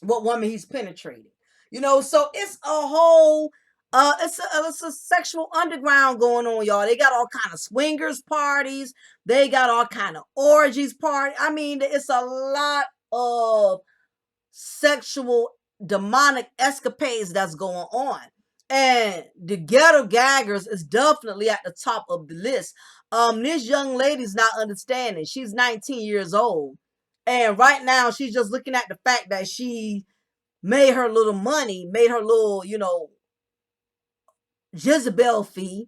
what woman he's penetrating. So it's a whole it's a sexual underground going on, y'all. They got all kind of swingers parties. They got all kind of orgies party. I mean, it's a lot of sexual demonic escapades that's going on. And the ghetto gaggers is definitely at the top of the list. This young lady's not understanding. She's 19 years old. And right now she's just looking at the fact that she made her little money, made her little, Jezebel fee,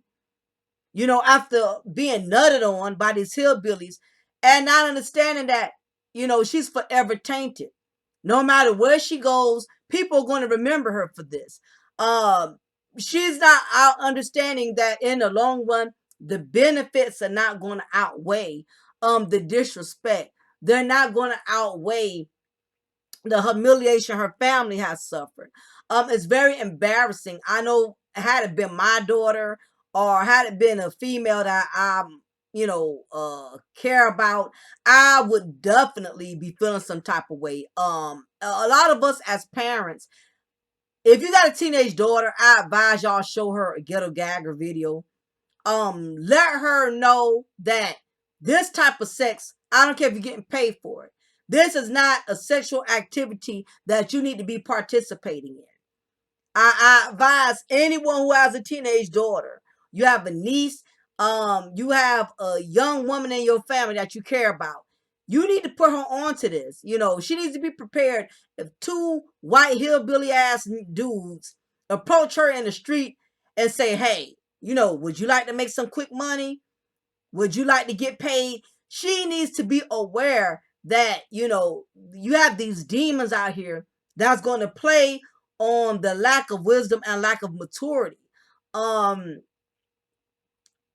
after being nutted on by these hillbillies and not understanding that, she's forever tainted. No matter where she goes, people are going to remember her for this. She's not out understanding that in the long run, the benefits are not going to outweigh the disrespect. They're not going to outweigh the humiliation her family has suffered. It's very embarrassing. I know, had it been my daughter or had it been a female that I care about, I would definitely be feeling some type of way. A lot of us as parents, if you got a teenage daughter, I advise y'all show her a Ghetto Gagger video. Let her know that this type of sex, I don't care if you're getting paid for it. This is not a sexual activity that you need to be participating in. I advise anyone who has a teenage daughter, you have a niece, you have a young woman in your family that you care about. You need to put her onto this. She needs to be prepared. If 2 white hillbilly ass dudes approach her in the street and say, hey, would you like to make some quick money? Would you like to get paid? She needs to be aware that, you have these demons out here that's going to play on the lack of wisdom and lack of maturity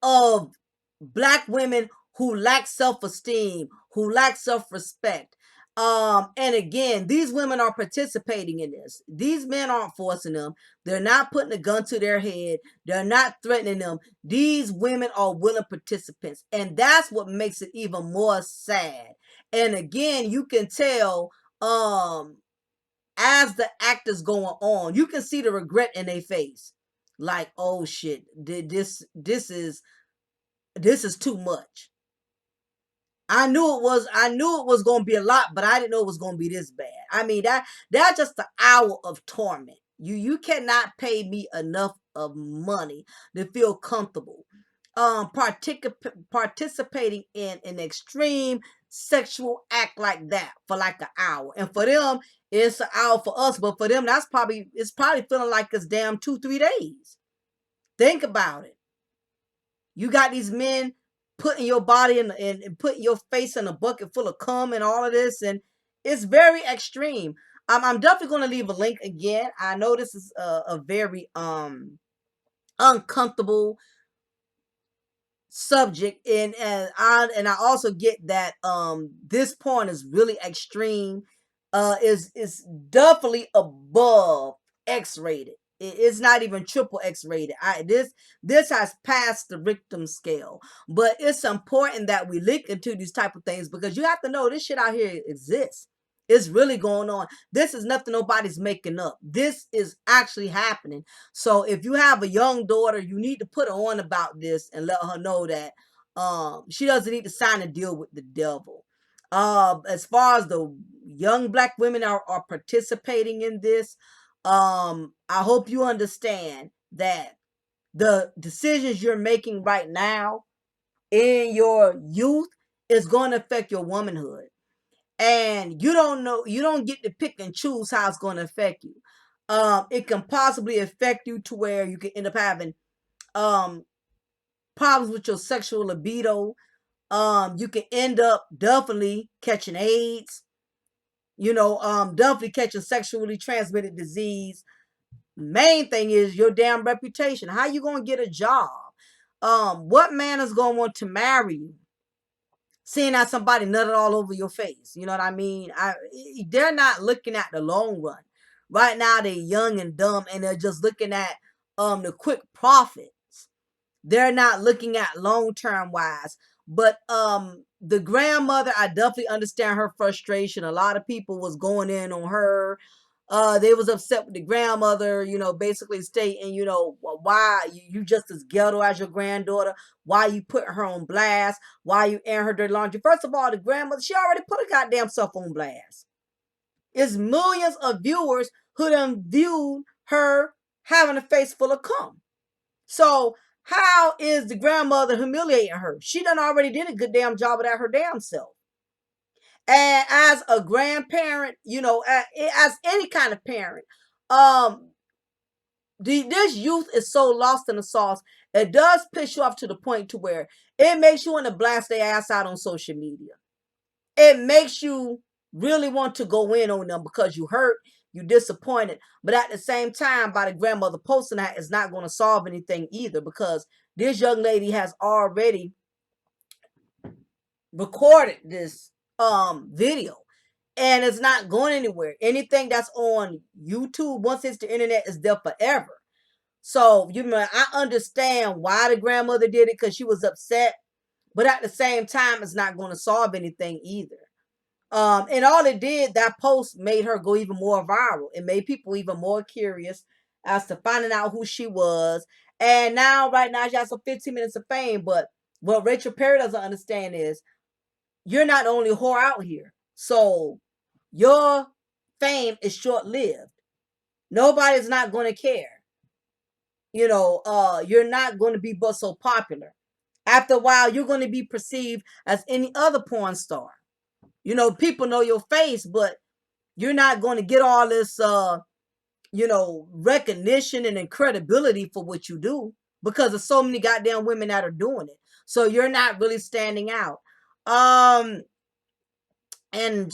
of Black women who lack self-esteem, who lack self-respect. And again, these women are participating in this. These men aren't forcing them. They're not putting a gun to their head. They're not threatening them. These women are willing participants. And that's what makes it even more sad. And again, you can tell, as the act is going on, you can see the regret in their face. Like, oh shit, this is too much. I knew it was going to be a lot, but I didn't know it was going to be this bad. I mean, that's just an hour of torment. You cannot pay me enough of money to feel comfortable participating in an extreme sexual act like that for like an hour. And for them, it's an hour. For us, but for them, it's probably feeling like it's damn 2-3 days. Think about it. You got these men putting your body and putting your face in a bucket full of cum and all of this, and it's very extreme. I'm definitely going to leave a link again. I know this is a very uncomfortable subject, and I also get that this porn is really extreme. Is definitely above X-rated. It's not even triple X-rated. This has passed the Richter scale. But it's important that we look into these type of things, because you have to know this shit out here exists. It's really going on. This is nothing nobody's making up. This is actually happening. So if you have a young daughter, you need to put her on about this and let her know that She doesn't need to sign a deal with the devil. As far as the young black women are participating in this, I hope you understand that the decisions you're making right now in your youth is going to affect your womanhood. And you don't get to pick and choose how it's going to affect you. It can possibly affect you to where you can end up having um problems with your sexual libido. You can end up definitely catching AIDS, definitely catching sexually transmitted disease. Main thing is your damn reputation. How you gonna get a job? What man is gonna want to marry you? Seeing that somebody nutted all over your face. You know what I mean? They're not looking at the long run. Right now they're young and dumb and they're just looking at the quick profits. They're not looking at long term wise. But the grandmother, I definitely understand her frustration. A lot of people was going in on her. They was upset with the grandmother, basically stating, why you just as ghetto as your granddaughter, why you put her on blast, why you airing her dirty laundry. First of all, the grandmother, she already put her goddamn self on blast. It's millions of viewers who done viewed her having a face full of cum. So how is the grandmother humiliating her? She done already did a good damn job of that her damn self. And as a grandparent, as any kind of parent, this youth is so lost in the sauce. It does piss you off to the point to where it makes you want to blast their ass out on social media. It makes you really want to go in on them because you hurt, you disappointed. But at the same time, by the grandmother posting that is not going to solve anything either, because this young lady has already recorded this video and it's not going anywhere. Anything that's on YouTube, once it's the internet, is there forever. So I understand why the grandmother did it, because she was upset, but at the same time, it's not going to solve anything either. And all it did, that post made her go even more viral. It made people even more curious as to finding out who she was. And now, right now, she has some 15 minutes of fame. But what Rachel Perry doesn't understand is you're not the only whore out here. So your fame is short-lived. Nobody's not going to care. You're not going to be but so popular. After a while, you're going to be perceived as any other porn star. People know your face, but you're not going to get all this, recognition and credibility for what you do, because there's so many goddamn women that are doing it. So you're not really standing out. And I'm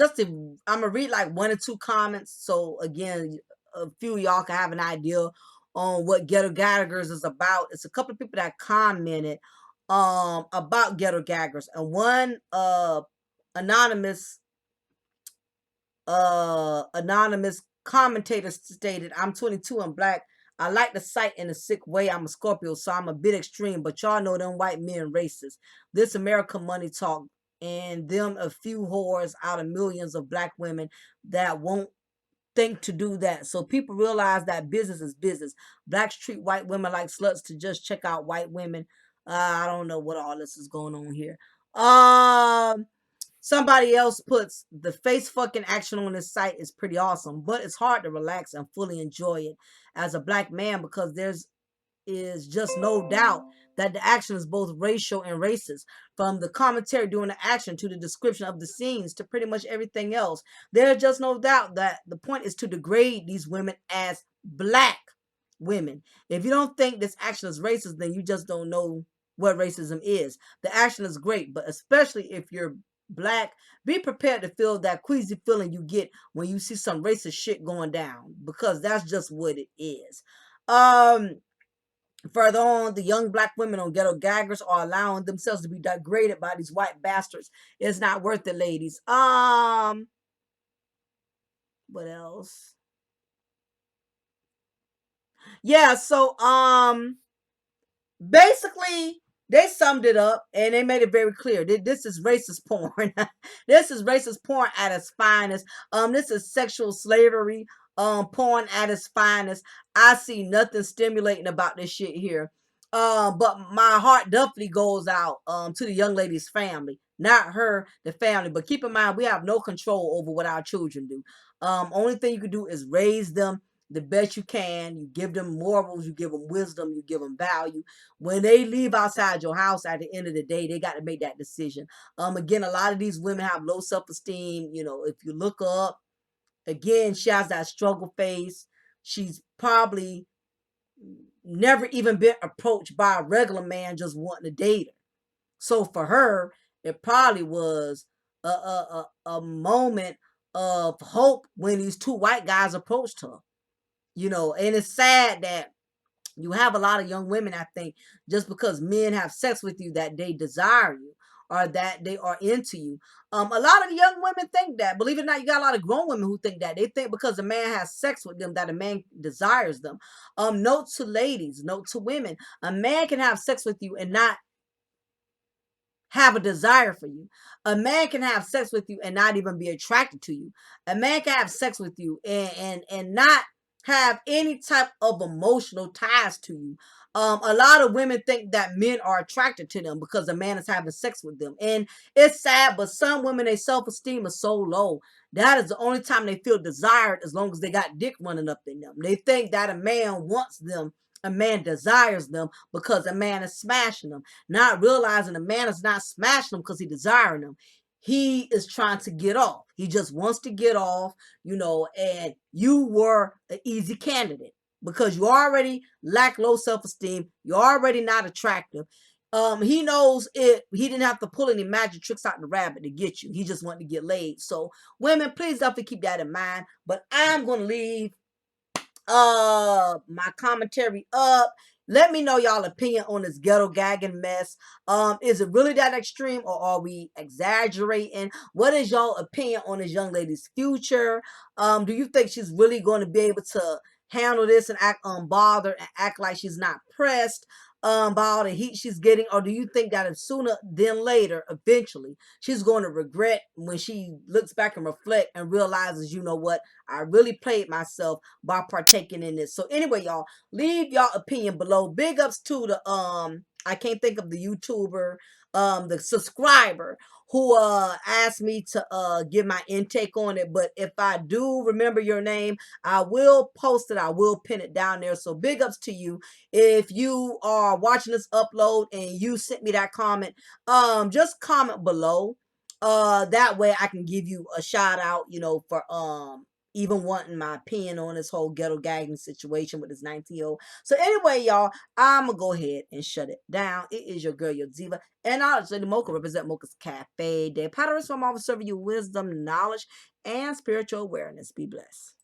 gonna read like one or two comments. So again, a few of y'all can have an idea on what Ghetto Gaggers is about. It's a couple of people that commented about Ghetto Gaggers, and one anonymous commentator stated, "I'm 22 and black. I like the sight in a sick way. I'm a Scorpio, so I'm a bit extreme, but y'all know them white men racist. This American money talk, and them a few whores out of millions of black women that won't think to do that. So people realize that business is business. Blacks treat white women like sluts to just check out white women. I don't know what all this is going on here. Somebody else puts, the face fucking action on this site is pretty awesome, but it's hard to relax and fully enjoy it as a black man, because is just no doubt that the action is both racial and racist. From the commentary during the action to the description of the scenes to pretty much everything else, there's just no doubt that the point is to degrade these women as black women. If you don't think this action is racist, then you just don't know what racism is. The action is great, but especially if you're black, be prepared to feel that queasy feeling you get when you see some racist shit going down, because that's just what it is. Further on, the young black women on Ghetto Gaggers are allowing themselves to be degraded by these white bastards. It's not worth it, ladies. What else? Yeah, so basically they summed it up and they made it very clear. This is racist porn. This is racist porn at its finest. This is sexual slavery porn at its finest. I see nothing stimulating about this shit here. But my heart definitely goes out to the young lady's family, not her, the family. But keep in mind, we have no control over what our children do. Only thing you can do is raise them the best you can. You give them morals, you give them wisdom, you give them value. When they leave outside your house at the end of the day, they got to make that decision. Again, a lot of these women have low self-esteem. You know, if you look up, again, she has that struggle face. She's probably never even been approached by a regular man just wanting to date her. So for her, it probably was a moment of hope when these two white guys approached her. You know, and it's sad that you have a lot of young women, I think, just because men have sex with you that they desire you or that they are into you. A lot of young women think that. Believe it or not, you got a lot of grown women who think that. They think because a man has sex with them that a man desires them. Note to ladies, note to women. A man can have sex with you and not have a desire for you. A man can have sex with you and not even be attracted to you. A man can have sex with you and not have any type of emotional ties to you. A lot of women think that men are attracted to them because a man is having sex with them. And it's sad, but some women, their self-esteem is so low. That is the only time they feel desired as long as they got dick running up in them. They think that a man wants them, a man desires them because a man is smashing them, not realizing a man is not smashing them because he desiring them. He is trying to get off. He just wants to get off, you know, and you were an easy candidate because you already lack low self-esteem. You're already not attractive. He knows it. He didn't have to pull any magic tricks out the rabbit to get you. He just wanted to get laid. So women, please definitely keep that in mind. But I'm going to leave my commentary up. Let me know y'all opinion on this ghetto gagging mess. Is it really that extreme or are we exaggerating? What is y'all opinion on this young lady's future? Do you think she's really going to be able to handle this and act unbothered and act like she's not pressed by all the heat she's getting? Or do you think that if sooner than later, eventually, she's going to regret when she looks back and reflect and realizes, you know what, I really played myself by partaking in this. So anyway, y'all, leave y'all opinion below. Big ups to the I can't think of the YouTuber, the subscriber who asked me to give my intake on it. But if I do remember your name, I will post it. I will pin it down there. So big ups to you. If you are watching this upload and you sent me that comment, just comment below. That way I can give you a shout out, you know, for even wanting my opinion on this whole ghetto gagging situation with this 19-year-old. So anyway, y'all, I'm going to go ahead and shut it down. It is your girl, your diva. And I, the Mocha, represent Mocha's Cafe de Pateris, from all serving you wisdom, knowledge, and spiritual awareness. Be blessed.